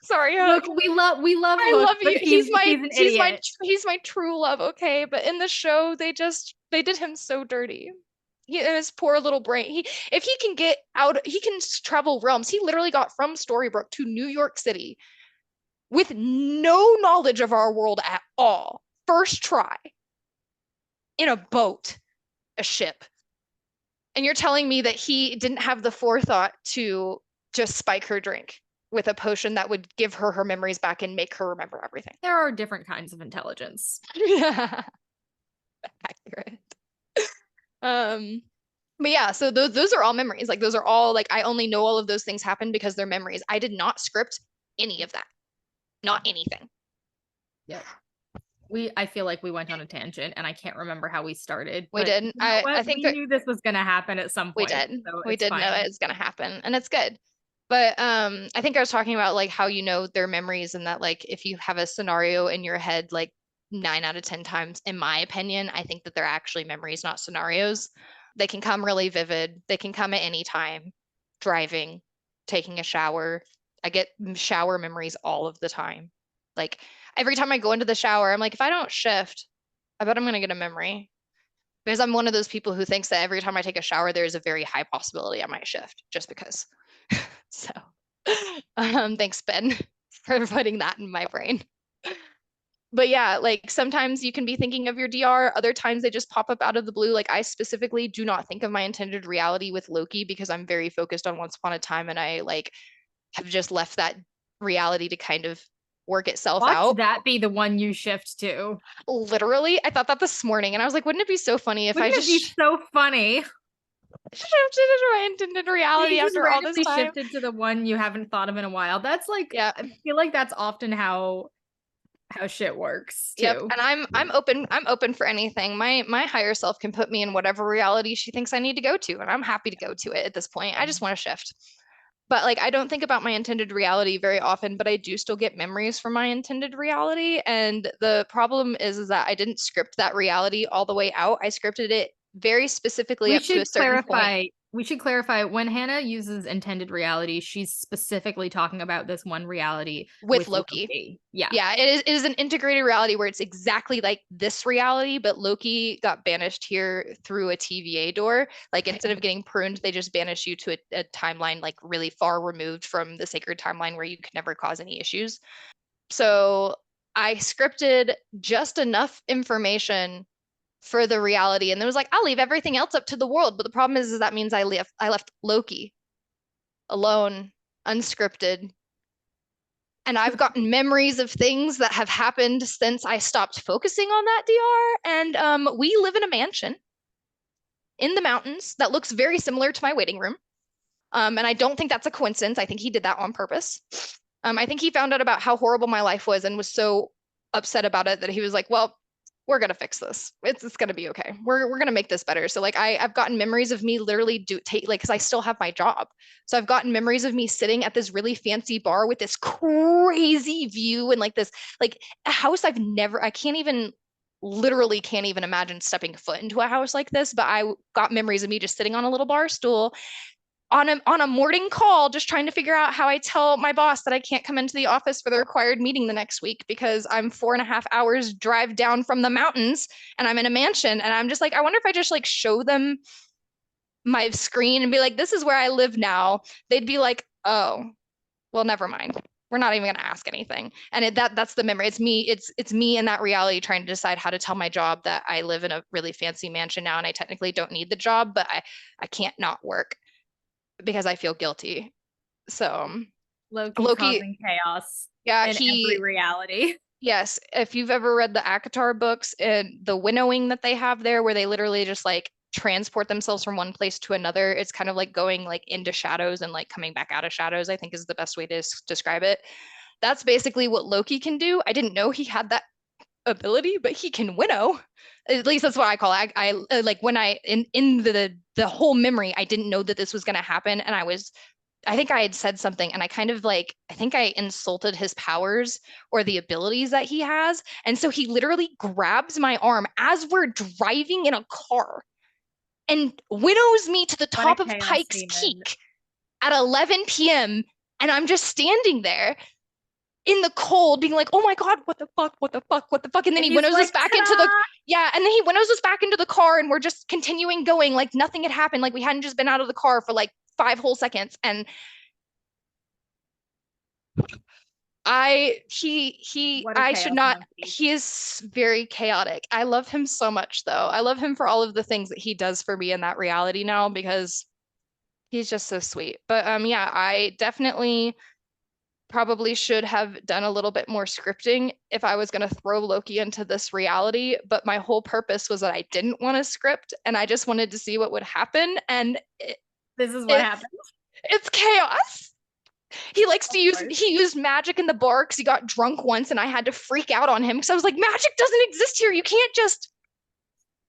Sorry, Look, Hook. we love I Hook, love but you. he's an idiot. He's my true love, okay? But in the show, they did him so dirty. He and his poor little brain. If he can get out, he can travel realms. He literally got from Storybrooke to New York City with no knowledge of our world at all. First try in a boat, a ship. And you're telling me that he didn't have the forethought to just spike her drink with a potion that would give her her memories back and make her remember everything. There are different kinds of intelligence. Yeah, accurate. Um, but yeah, so those are all memories. Like those are all like I only know all of those things happened because they're memories. I did not script any of that. Not anything. Yep. I feel like we went on a tangent and I can't remember how we started, We but didn't. you know I what? think We that knew this was gonna happen at some we point, did. so We it's did know fine. it's gonna happen, and it's good. But I think I was talking about like how you know their memories and that like if you have a scenario in your head like 9 out of 10 times, in my opinion, I think that they're actually memories, not scenarios. They can come really vivid. They can come at any time. Driving, taking a shower. I get shower memories all of the time. Like every time I go into the shower, I'm like, if I don't shift, I bet I'm gonna get a memory. Because I'm one of those people who thinks that every time I take a shower, there is a very high possibility I might shift just because. So, thanks, Ben, for putting that in my brain. But yeah, like sometimes you can be thinking of your DR, other times they just pop up out of the blue. Like I specifically do not think of my intended reality with Loki because I'm very focused on Once Upon a Time and I like have just left that reality to kind of work itself Watch out. that be the one you shift to. Literally, I thought that this morning and I was like, wouldn't it be so funny if I Wouldn't it just be so funny? shifted into my intended reality You just after all this randomly time? shifted to the one you haven't thought of in a while. That's like Yeah. I feel like that's often how shit works Yep. too. And I'm open for anything. My higher self can put me in whatever reality she thinks I need to go to, and I'm happy to go to it at this point. I just want to shift. But like I don't think about my intended reality very often, but I do still get memories from my intended reality. And the problem is that I didn't script that reality all the way out. I scripted it very specifically We up to a should certain point clarify. We should clarify when Hannah uses intended reality, she's specifically talking about this one reality with with Loki. Loki. Yeah. Yeah, it is an integrated reality where it's exactly like this reality, but Loki got banished here through a TVA door. Like instead of getting pruned, they just banish you to a timeline like really far removed from the sacred timeline where you could never cause any issues. So I scripted just enough information for the reality, and it was like, I'll leave everything else up to the world. But the problem is that means I left Loki alone, unscripted, and I've gotten memories of things that have happened since I stopped focusing on that DR. And we live in a mansion in the mountains that looks very similar to my waiting room. And I don't think that's a coincidence. I think he did that on purpose. I think he found out about how horrible my life was and was so upset about it that he was like, well, we're gonna fix this. It's gonna be okay. We're gonna make this better. So like I've gotten memories of me literally because I still have my job. So I've gotten memories of me sitting at this really fancy bar with this crazy view and like this like a house I can't even literally can't even imagine stepping foot into a house like this, but I got memories of me just sitting on a little bar stool on a morning call, just trying to figure out how I tell my boss that I can't come into the office for the required meeting the next week because I'm 4.5 hours drive down from the mountains and I'm in a mansion. And I'm just like, I wonder if I just like show them my screen and be like, this is where I live now. They'd be like, oh, well, never mind. We're not even going to ask anything. And that's the memory. It's me in that reality trying to decide how to tell my job that I live in a really fancy mansion now and I technically don't need the job, but I can't not work because I feel guilty. So Loki Loki, causing chaos yeah, in every reality. yes, if you've ever read the Akatar books and the winnowing that they have there, where they literally just like transport themselves from one place to another, it's kind of like going like into shadows and like coming back out of shadows, I think is the best way to describe it. That's basically what Loki can do. I didn't know he had that ability, but he can winnow. At least that's what I call it. I like when I in the whole memory, I didn't know that this was going to happen, and I think I had said something, and I kind of like I think I insulted his powers or the abilities that he has, and so he literally grabs my arm as we're driving in a car and winnows me to the What a top of chaos Pike's demon. Peak at 11 p.m. And I'm just standing there in the cold being like, oh my God, what the fuck, what the fuck, what the fuck? And then And he he's winnows us like, back into the, ta-da! yeah. And then he winnows us back into the car and we're just continuing going like nothing had happened. Like we hadn't just been out of the car for like 5 whole seconds. And What a I should chaos not, monkey. he is very chaotic. I love him so much though. I love him for all of the things that he does for me in that reality now because he's just so sweet. But yeah, I definitely probably should have done a little bit more scripting if I was going to throw Loki into this reality. But my whole purpose was that I didn't want to script and I just wanted to see what would happen. And This is what it's happened. it's chaos. He likes to Of use course. he used magic in the bar because he got drunk once and I had to freak out on him because I was like, magic doesn't exist here. You can't just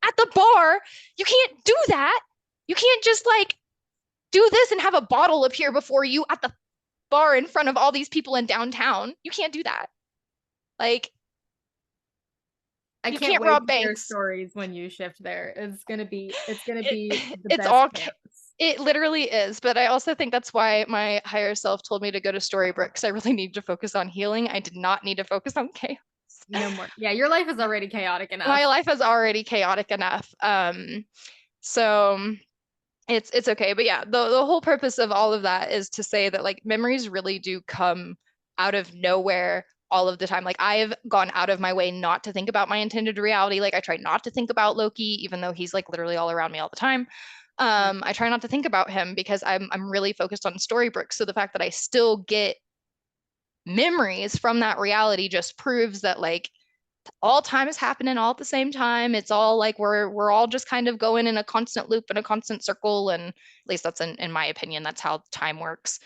at the bar, you can't do that. You can't just like do this and have a bottle appear before you at the bar in front of all these people in downtown. You can't do that. Like, I you can't can't wait rob to hear banks. stories when you shift there. It, It's gonna be the it's best all, chaos. it literally is. But I also think that's why my higher self told me to go to Storybrooke because I really need to focus on healing. I did not need to focus on chaos. No more. Yeah, your life is already chaotic enough. My life is already chaotic enough. So it's okay. But yeah, the whole purpose of all of that is to say that like memories really do come out of nowhere all of the time. Like I've gone out of my way not to think about my intended reality. Like I try not to think about Loki, even though he's like literally all around me all the time. I try not to think about him because I'm really focused on Storybrooke. So the fact that I still get memories from that reality just proves that like all time is happening all at the same time. It's all like we're all just kind of going in a constant loop and a constant circle. And at least that's in my opinion, that's how time works.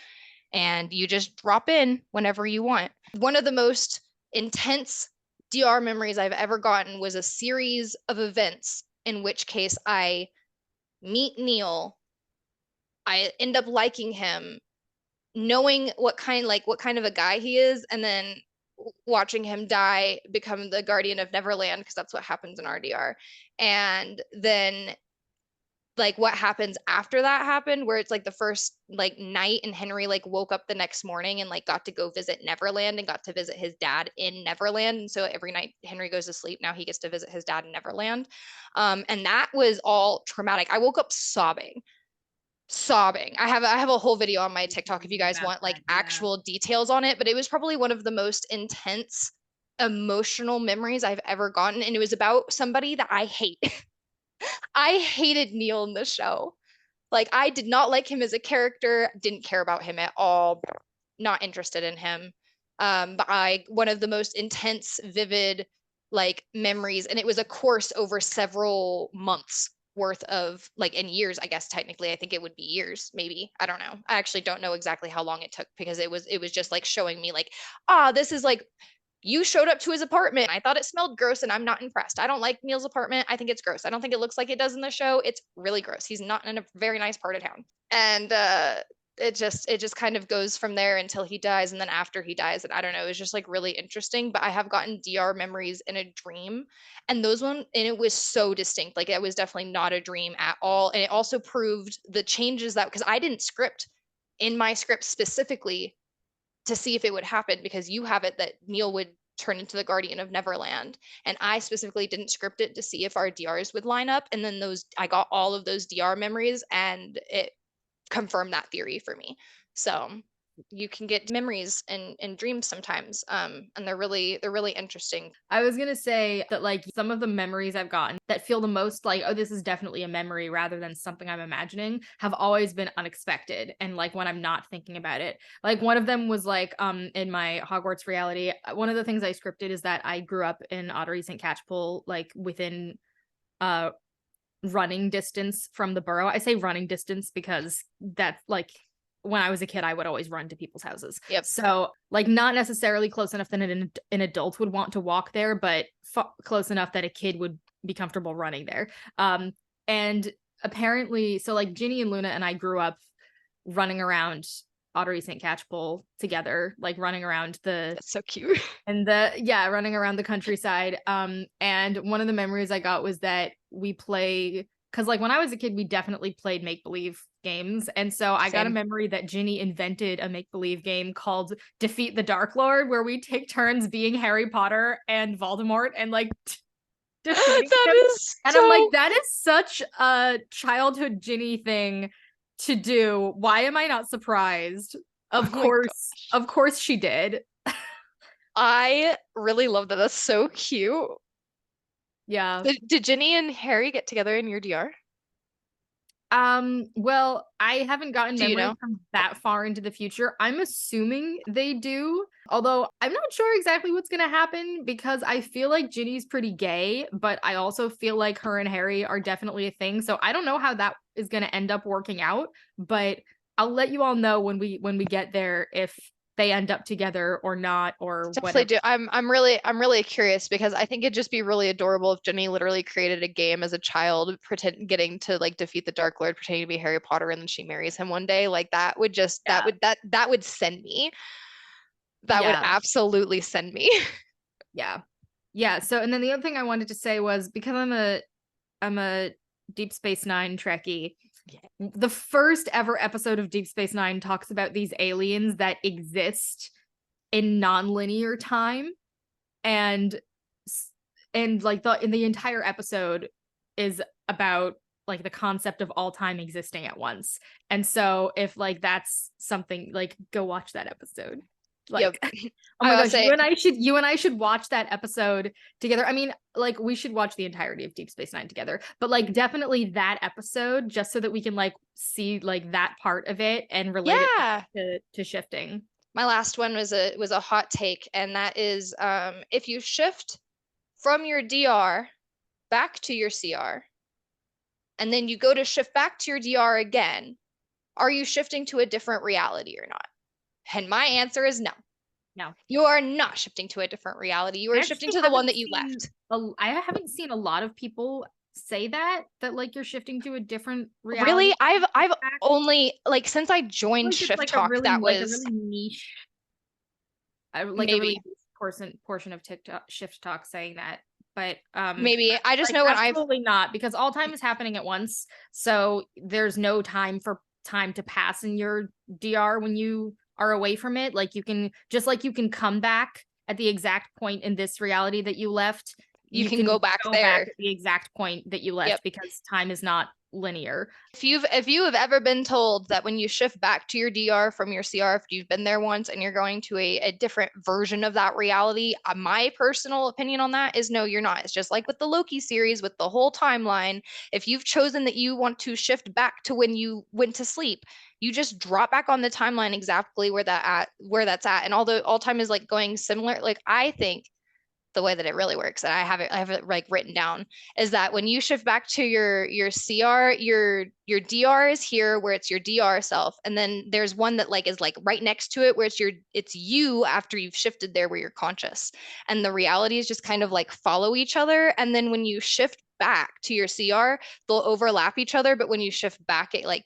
And you just drop in whenever you want. One of the most intense DR memories I've ever gotten was a series of events in which case I meet Neil. I end up liking him, knowing what kind of a guy he is, and then watching him die, become the guardian of Neverland, because that's what happens in RDR. And then like what happens after that happened, where it's like the first like night and Henry like woke up the next morning and like got to go visit Neverland and got to visit his dad in Neverland. And so every night Henry goes to sleep, now he gets to visit his dad in Neverland. And that was all traumatic. I woke up sobbing. I have a whole video on my TikTok if you guys About want that, like yeah. actual details on it, but it was probably one of the most intense emotional memories I've ever gotten, and it was about somebody that I hate. I hated Neil in the show. Like I did not like him as a character, didn't care about him at all, not interested in him. But I one of the most intense, vivid like memories, and it was a course over several months worth of like in years, I guess technically. I think it would be years, maybe. I don't know. I actually don't know exactly how long it took because it was just like showing me like, this is like You showed up to his apartment. I thought it smelled gross and I'm not impressed. I don't like Neil's apartment. I think it's gross. I don't think it looks like it does in the show. It's really gross. He's not in a very nice part of town. And it just kind of goes from there until he dies. And then after he dies, and I don't know, it's just like really interesting. But I have gotten DR memories in a dream, and it was so distinct. Like it was definitely not a dream at all. And it also proved the changes that, because I didn't script in my script specifically to see if it would happen, because you have it that Neil would turn into the Guardian of Neverland. And I specifically didn't script it to see if our DRs would line up. And then I got all of those DR memories and it confirmed that theory for me. So you can get memories in dreams sometimes. And they're really interesting. I was gonna say that like some of the memories I've gotten that feel the most like, oh, this is definitely a memory rather than something I'm imagining, have always been unexpected. And like when I'm not thinking about it, like one of them was like in my Hogwarts reality, one of the things I scripted is that I grew up in Ottery St. Catchpole, like within running distance from the borough. I say running distance because that's like when I was a kid, I would always run to people's houses. Yep. So like not necessarily close enough that an adult would want to walk there, but close enough that a kid would be comfortable running there. And apparently, so like Ginny and Luna and I grew up running around Ottery St. Catchpole together, like running around That's so cute. and running around the countryside. And one of the memories I got was that we play, because like when I was a kid, we definitely played make-believe games. And so I got a memory that Ginny invented a make-believe game called Defeat the Dark Lord, where we take turns being Harry Potter and Voldemort and like defeating That him. is And I'm like, that is such a childhood Ginny thing to do. Why am I not surprised? Of course she did. I really love that. That's so cute. Yeah. Did Ginny and Harry get together in your DR? Well, I haven't gotten Do you memories know? from that far into the future. I'm assuming they do, although I'm not sure exactly what's gonna happen because I feel like Ginny's pretty gay, but I also feel like her and Harry are definitely a thing. So I don't know how that is gonna end up working out, but I'll let you all know when we get there if they end up together or not or Definitely whatever. do. I'm really curious, because I think it'd just be really adorable if Ginny literally created a game as a child, getting to like defeat the Dark Lord, pretending to be Harry Potter, and then she marries him one day. Like that would just Yeah. that would send me. That would Yeah. absolutely send me. Yeah. Yeah. So and then the other thing I wanted to say was because I'm a Deep Space Nine Trekkie. The first ever episode of Deep Space Nine talks about these aliens that exist in non-linear time, and like the entire episode is about like the concept of all time existing at once. And so if like that's something, like go watch that episode. Like Yep. oh my I will gosh, say, you and I should watch that episode together. I mean, like we should watch the entirety of Deep Space Nine together, but like definitely that episode just so that we can like see like that part of it and relate yeah. it to shifting. My last one was a hot take, and that is if you shift from your DR back to your CR, and then you go to shift back to your DR again, are you shifting to a different reality or not? And my answer is no. No. You are not shifting to a different reality. You are shifting to the one that you left. I haven't seen a lot of people say that like you're shifting to a different reality. Really? I've only, like, since I joined like Shift like Talk, that was a really niche maybe. a really portion of TikTok Shift Talk saying that. But Maybe. I just like, know when absolutely not, because all time is happening at once. So there's no time for time to pass in your DR when you are away from it. Like you can come back at the exact point in this reality that you left. you can go back there. At the exact point that you left. Yep. Because time is not linear. If you have ever been told that when you shift back to your DR from your CR, if you've been there once and you're going to a different version of that reality, my personal opinion on that is no, you're not. It's just like with the Loki series, with the whole timeline. If you've chosen that you want to shift back to when you went to sleep, you just drop back on the timeline exactly where that's at. And although all time is like going similar, like I think the way that it really works, and I have it like written down, is that when you shift back to your CR, your DR is here where it's your DR self, and then there's one that like is like right next to it where it's you after you've shifted there where you're conscious, and the realities just kind of like follow each other, and then when you shift back to your CR, they'll overlap each other, but when you shift back, it like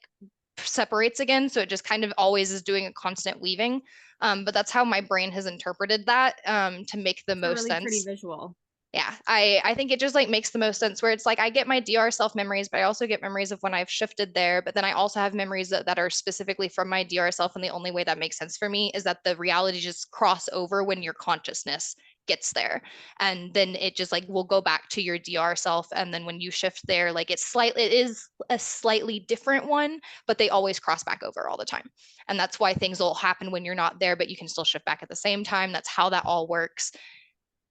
separates again, so it just kind of always is doing a constant weaving. But that's how my brain has interpreted that, to make the It's a most really pretty sense. visual. Yeah, I think it just like makes the most sense where it's like I get my DR self memories, but I also get memories of when I've shifted there. But then I also have memories that are specifically from my DR self. And the only way that makes sense for me is that the reality just cross over when your consciousness gets there. And then it just like will go back to your DR self. And then when you shift there, like it is a slightly different one, but they always cross back over all the time. And that's why things will happen when you're not there, but you can still shift back at the same time. That's how that all works,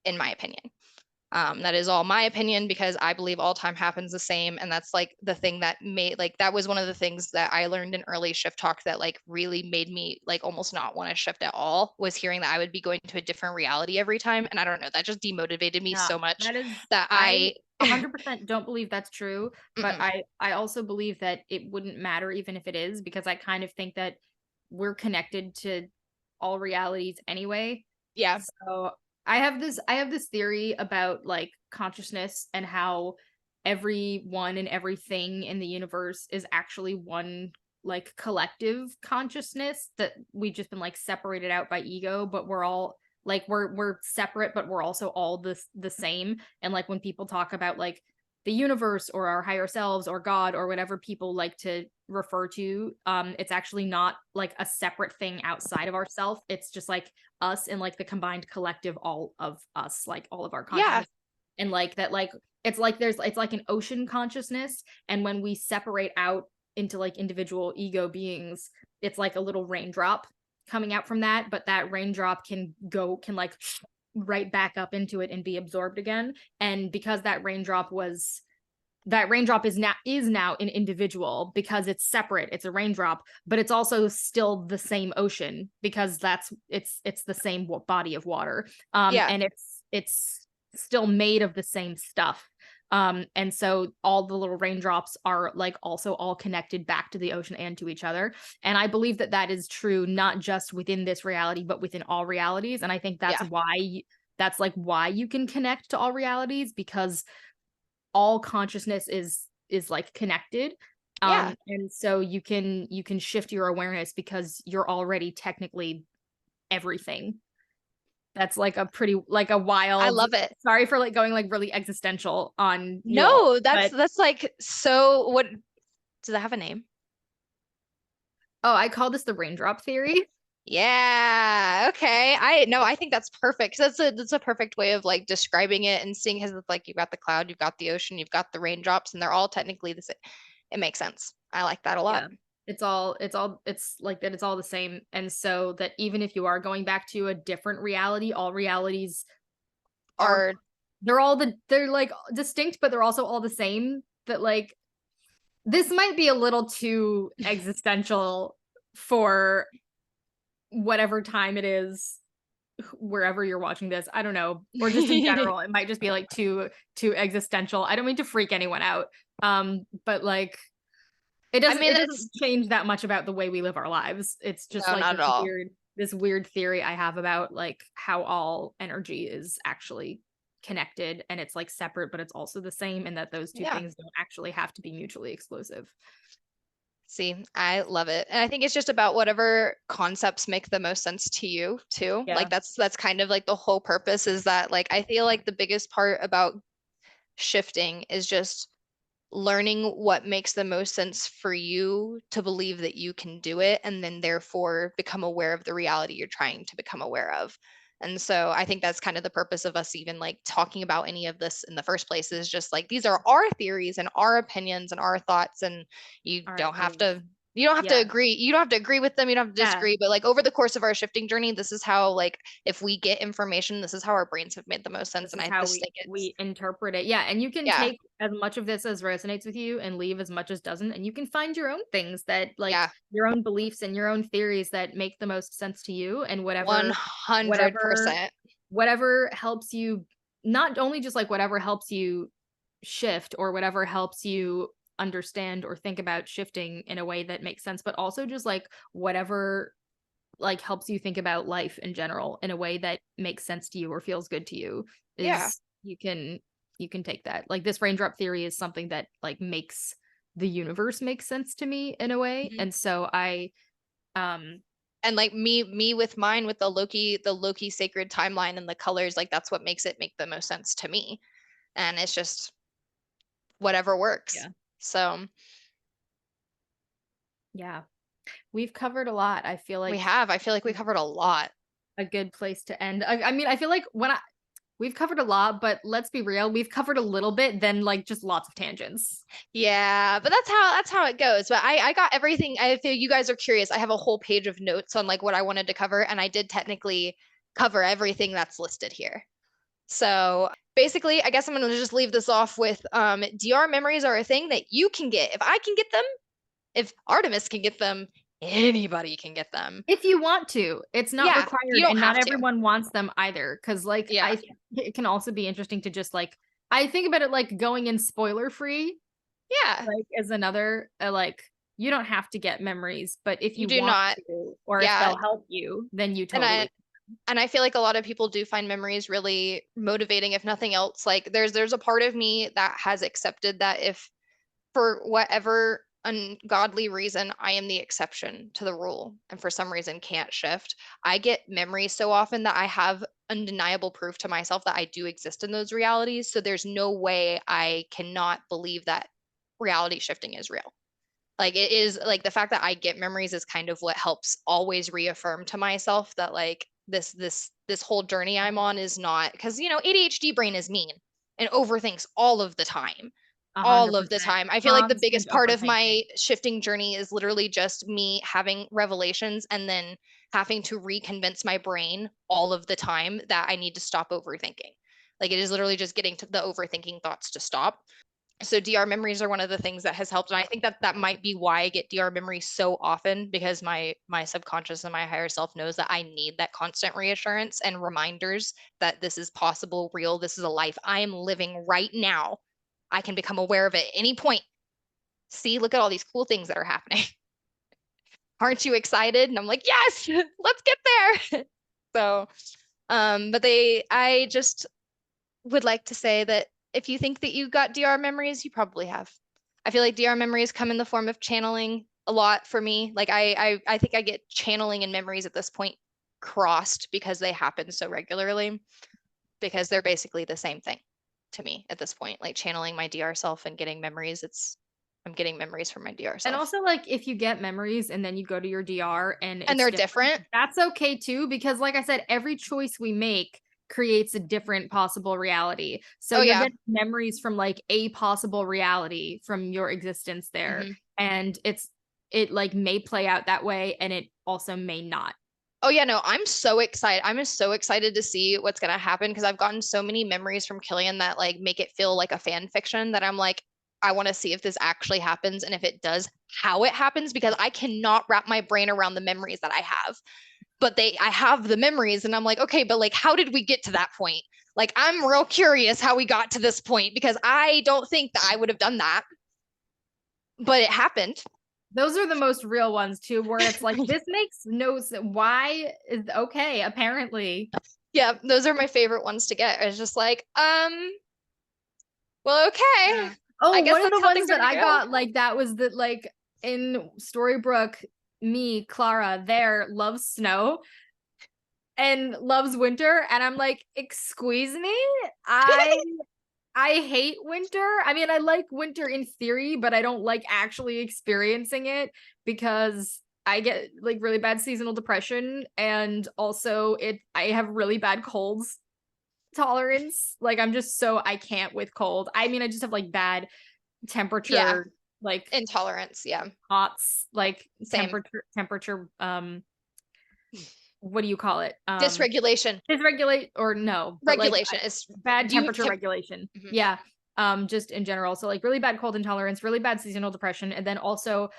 in my opinion. That is all my opinion because I believe all time happens the same. And that's like the thing that made like that was one of the things that I learned in early shift talk that like really made me like almost not want to shift at all, was hearing that I would be going to a different reality every time. And I don't know, that just demotivated me Yeah, so much that is, that I I 100% don't believe that's true, but mm-mm. I also believe that it wouldn't matter even if it is, because I kind of think that we're connected to all realities anyway. Yeah, So I have this theory about like consciousness and how everyone and everything in the universe is actually one like collective consciousness that we've just been like separated out by ego, but we're all like we're separate, but we're also all the same. And like when people talk about like the universe or our higher selves or God or whatever people like to refer to, it's actually not like a separate thing outside of ourself. It's just like us and like the combined collective all of us, like all of our yeah, consciousness. And like that, like it's like an ocean consciousness. And when we separate out into like individual ego beings, it's like a little raindrop coming out from that, but that raindrop can like right back up into it and be absorbed again. And because that raindrop is now an individual because it's separate, it's a raindrop, but it's also still the same ocean because it's the same body of water. yeah, And it's still made of the same stuff. And so all the little raindrops are like also all connected back to the ocean and to each other. And I believe that that is true not just within this reality but within all realities. And I think yeah, that's like why you can connect to all realities, because all consciousness is like connected. yeah. And so you can shift your awareness because you're already technically everything. That's like a pretty like a I wild, love it. sorry for like going like really existential on you all, No, but that's like so what does that have a name? oh, I call this the raindrop theory. Yeah. Okay. I think that's perfect. 'Cause that's a perfect way of like describing it and seeing as it's like you've got the cloud, you've got the ocean, you've got the raindrops, and they're all technically the same. It makes sense. I like that a lot. Yeah. It's like that, it's all the same. And so that even if you are going back to a different reality, all realities are Or they're like distinct, but they're also all the same. That like this might be a little too existential for whatever time it is wherever you're watching this. I don't know, or just in general it might just be like too existential. I don't mean to freak anyone out, but like I mean it doesn't it's change that much about the way we live our lives. It's just no, like not at all. this weird theory I have about like how all energy is actually connected and it's like separate but it's also the same, and that those two Yeah. things don't actually have to be mutually exclusive. See, I love it. And I think it's just about whatever concepts make the most sense to you too. Yeah. Like that's kind of like the whole purpose is that like I feel like the biggest part about shifting is just learning what makes the most sense for you to believe that you can do it, and then therefore become aware of the reality you're trying to become aware of. And so I think that's kind of the purpose of us even like talking about any of this in the first place, is just like these are our theories and our opinions and our thoughts, and you All right, don't have beliefs. to you don't have to Yeah. agree. You don't have to agree with them. You don't have to Yeah. disagree. But like over the course of our shifting journey, this is how like if we get information, this is how our brains have made the most sense. This And is I how just think it's we interpret it. Yeah, and you can yeah, take as much of this as resonates with you and leave as much as doesn't, and you can find your own things that like yeah, your own beliefs and your own theories that make the most sense to you, and one whatever hundred whatever percent. whatever helps you not only just like whatever helps you shift or whatever helps you understand or think about shifting in a way that makes sense, but also just like whatever like helps you think about life in general in a way that makes sense to you or feels good to you Yeah. is you can take that. Like this raindrop theory is something that like makes the universe make sense to me in a way. Mhm. And so I um And like me with mine with the Loki sacred timeline and the colors, like that's what makes it make the most sense to me. And it's just whatever works. yeah. So Yeah. We've covered a lot. I feel we like have. I feel like we covered a lot. a good place to end. I mean, I feel like we've covered a lot, but let's be real, we've covered a little bit, then like just lots of tangents. Yeah, but that's how it goes. But I got everything. I feel you guys are curious. I have a whole page of notes on like what I wanted to cover, and I did technically cover everything that's listed here. So basically, I guess I'm gonna just leave this off with DR memories are a thing that you can get. If I can get them, if Artemis can get them, anybody can get them. If you want to, it's not Yeah, you required, don't and not have to. everyone wants them either. Because, like, Yeah. it can also be interesting to just like I think about it like going in spoiler free, Yeah. like as another like you don't have to get memories, but if You you do want not. to, or if Yeah. they'll help you, then you And I totally. and I feel like a lot of people do find memories really motivating, if nothing else. Like there's a part of me that has accepted that if for whatever ungodly reason I am the exception to the rule and for some reason can't shift, I get memories so often that I have undeniable proof to myself that I do exist in those realities. So there's no way I cannot believe that reality shifting is real. Like it is like the fact that I get memories is kind of what helps always reaffirm to myself that like this whole journey I'm on is not because ADHD brain is mean and overthinks all of the time. All of the 100% time. I feel like the constant biggest part of overthinking. my shifting journey is literally just me having revelations and then having to reconvince my brain all of the time that I need to stop overthinking. Like it is literally just getting to the overthinking thoughts to stop. So DR memories are one of the things that has helped, and I think that that might be why I get DR memories so often, because my subconscious and my higher self knows that I need that constant reassurance and reminders that this is possible, real, this is a life I am living right now. I can become aware of it at any point. See, look at all these cool things that are happening. Aren't you excited? And I'm like, yes, let's get there. So but I just would like to say that if you think that you got DR memories, you probably have. I feel like DR memories come in the form of channeling a lot for me. Like I think I get channeling and memories at this point crossed because they happen so regularly, because they're basically the same thing to me at this point. Like channeling my DR self and getting memories, I'm getting memories from my DR And self. also, like, if you get memories and then you go to your DR and And it's they're different, different. that's okay too, because like I said, every choice we make creates a different possible reality. So Oh you're yeah. getting memories from like a possible reality from your existence there. Hmm. And it like may play out that way and it also may not. Oh yeah, no, I'm so excited. I'm just so excited to see what's gonna happen because I've gotten so many memories from Killian that like make it feel like a fan fiction that I'm like, I want to see if this actually happens and if it does, how it happens, because I cannot wrap my brain around the memories that I have. But I have the memories and I'm like, okay, but like how did we get to that point? Like I'm real curious how we got to this point because I don't think that I would have done that. But it happened. Those are the most real ones too, where it's like this makes no sense. Why is okay, apparently. Yeah, those are my favorite ones to get. It's just like, well, okay. Yeah. I Oh, guess one of that's the how ones things are that gonna I go. got like that was that like in Storybrooke, me, Clara, there loves snow and loves winter, and I'm like, excuse me, I I hate winter. I mean, I like winter in theory, but I don't like actually experiencing it because I get like really bad seasonal depression, and also I have really bad colds tolerance. Like I'm just so I can't with cold. I mean, I just have like bad Yeah, temperature, like intolerance. Yeah, hots, like same. temperature what do you call it? Dysregulation. Dysregulate or no, but like Regulation is bad do you temperature regulation. mhm. Yeah. Just in general. So like really bad cold intolerance, really bad seasonal depression, and then also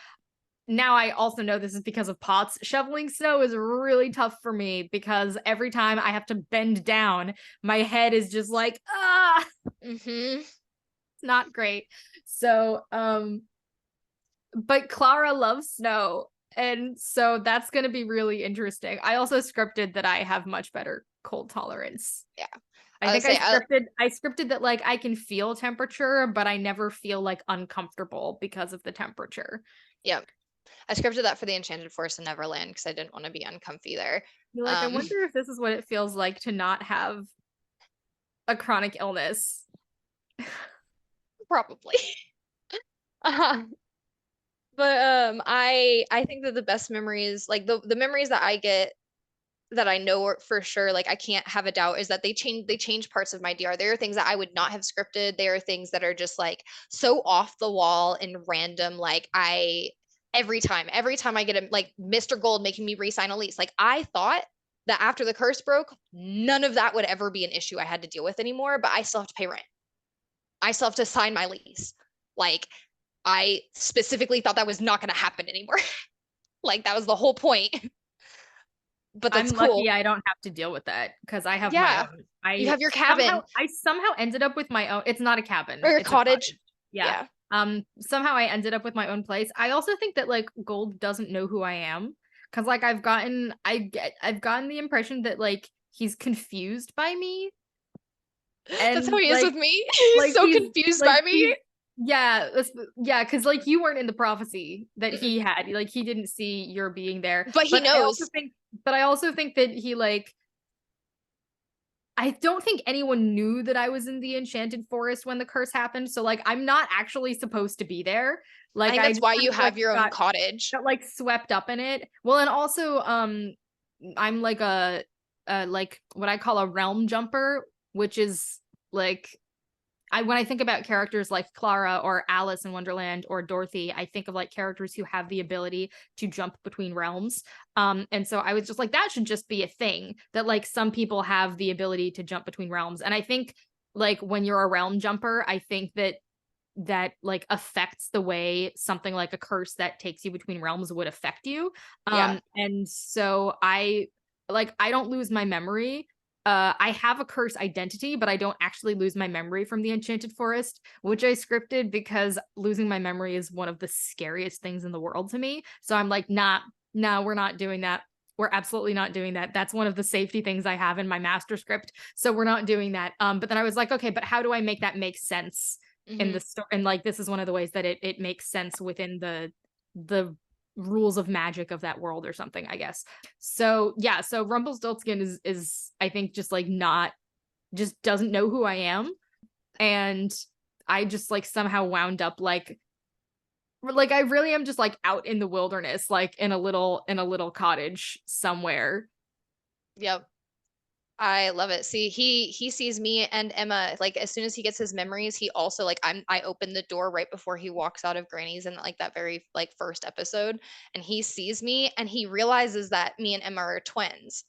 now I also know this is because of pots. Shoveling snow is really tough for me because every time I have to bend down, my head is just like, ah, Mm-hmm. it's not great. So, but Clara loves snow. And so that's going to be really interesting. I also scripted that I have much better cold tolerance. Yeah. I I would think say I scripted that like I can feel temperature, but I never feel like uncomfortable because of the temperature. yeah. I scripted that for the Enchanted Forest in Neverland because I didn't want to be uncomfy there. You're like, I wonder if this is what it feels like to not have a chronic illness. Probably. uh, but I think that the best memories, like the memories that I get that I know for sure, like I can't have a doubt, is that they change parts of my DR. There are things that I would not have scripted. There are things that are just like so off the wall and random. Like every time I get a like Mr. Gold making me re-sign a lease. Like I thought that after the curse broke, none of that would ever be an issue I had to deal with anymore, but I still have to pay rent. I still have to sign my lease. Like I specifically thought that was not going to happen anymore. Like that was the whole point. But that's I'm lucky cool. I don't have to deal with that because I have my Yeah. own. You have your cabin I somehow ended up with my own. It's not a or cabin, your it's a cottage. cottage. Yeah. Yeah. Somehow I ended up with my own place. I also think that like Gold doesn't know who I am because like I've gotten the impression that like he's confused by me That's how and he is with me. He's like so he's confused like by me. he's yeah, yeah, because like you weren't in the prophecy that Mm-mm. he had. Like he didn't see your being there. But he knows. But I also think that he like I don't think anyone knew that I was in the Enchanted Forest when the curse happened. So like I'm not actually supposed to be there. I Like think I that's just why kind you of like have your own cottage. got like swept up in it. Well, and also I'm like a like what I call a realm jumper, which is like when I think about characters like Clara or Alice in Wonderland or Dorothy, I think of like characters who have the ability to jump between realms. And so I was just like, that should just be a thing that like some people have the ability to jump between realms. And I think like when you're a realm jumper, I think that like affects the way something like a curse that takes you between realms would affect you. Yeah. And so I don't lose my memory. I have a curse identity, but I don't actually lose my memory from the Enchanted Forest, which I scripted because losing my memory is one of the scariest things in the world to me. So I'm like, nah, no, we're not doing that. We're absolutely not doing that. That's one of the safety things I have in my master script. So we're not doing that. But then I was like, okay, but how do I make that make sense in Hmm. the story? And like, this is one of the ways that it makes sense within the rules of magic of that world or something, I guess. So yeah, so Rumpelstiltskin is I think just like not just doesn't know who I am. And I just like somehow wound up like I really am just like out in the wilderness, like in a little cottage somewhere. Yep. I love it. See, he sees me and Emma like as soon as he gets his memories, he also like I open the door right before he walks out of Granny's in like that very like first episode, and he sees me and he realizes that me and Emma are twins.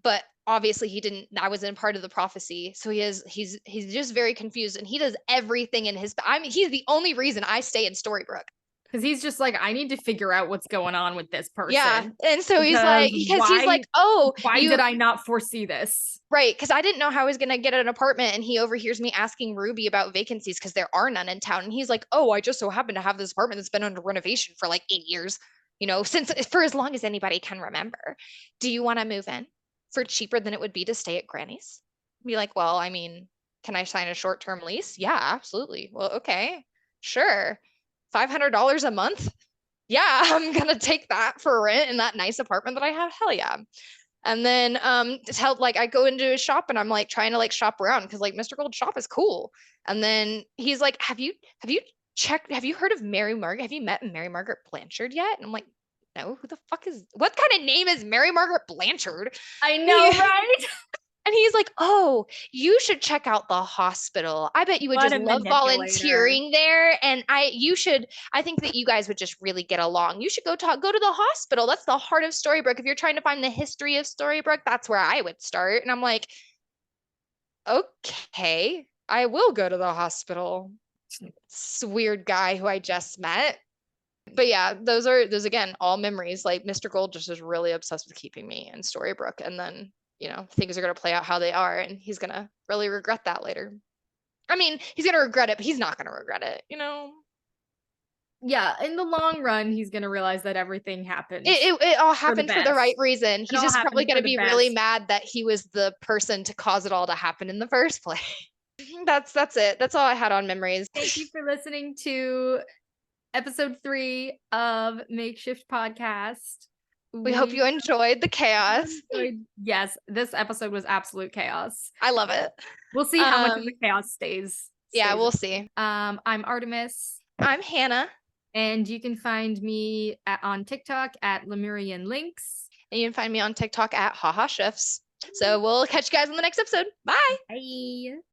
But obviously he didn't, I wasn't part of the prophecy. So he's just very confused and he does everything in his I mean he's the only reason I stay in Storybrooke. Because he's just like, I need to figure out what's going on with this Yeah. person. And so he's like, because he's like, oh, Why you did I not foresee this? right, because I didn't know how I was gonna get an apartment, and he overhears me asking Ruby about vacancies because there are none in town, and he's like, "Oh, I just so happen to have this apartment that's been under renovation for like 8 years, since for as long as anybody can remember. Do you want to move in for cheaper than it would be to stay at Granny's?" Be like, "Well, I mean, can I sign a short-term lease? Yeah, absolutely. Well, okay, sure. $500 a month? Yeah, I'm gonna take that for rent in that nice apartment that I have. Hell yeah." And then tell like I go into his shop and I'm like trying to like shop around because like Mr. Gold shop is cool. And then he's like, have you heard of Mary Margaret? Have you met Mary Margaret Blanchard yet? And I'm like, no, who the fuck is what kind of name is Mary Margaret Blanchard? I know, right? And he's like, "Oh, you should check out the hospital. I bet you would What just a love manipulator. volunteering there. And I think that you guys would just really get along. You should go to the hospital. That's the heart of Storybrooke. If you're trying to find the history of Storybrooke, that's where I would start." And I'm like, "Okay, I will go to the hospital." This weird guy who I just met. But yeah, those again all memories. Like Mr. Gold just is really obsessed with keeping me in Storybrooke, and then things are gonna play out how they are, and he's gonna really regret that later. I mean, he's gonna regret it, but he's not gonna regret it, Yeah, in the long run, he's gonna realize that everything happened It all for the happened for the best. right reason. It He's all just probably happened for gonna the be really best. mad that he was the person to cause it all to happen in the first place. That's it. That's all I had on memories. Thank you for listening to episode 3 of Makeshift Podcast. We hope you enjoyed the chaos. Yes, this episode was absolute chaos. I love it. We'll see how much of the chaos stays. Yeah, we'll see. I'm Artemis. I'm Hannah. And you can find me on TikTok at Lemurian Links. And you can find me on TikTok at HaHa Shifts. So we'll catch you guys in the next episode. Bye. Bye.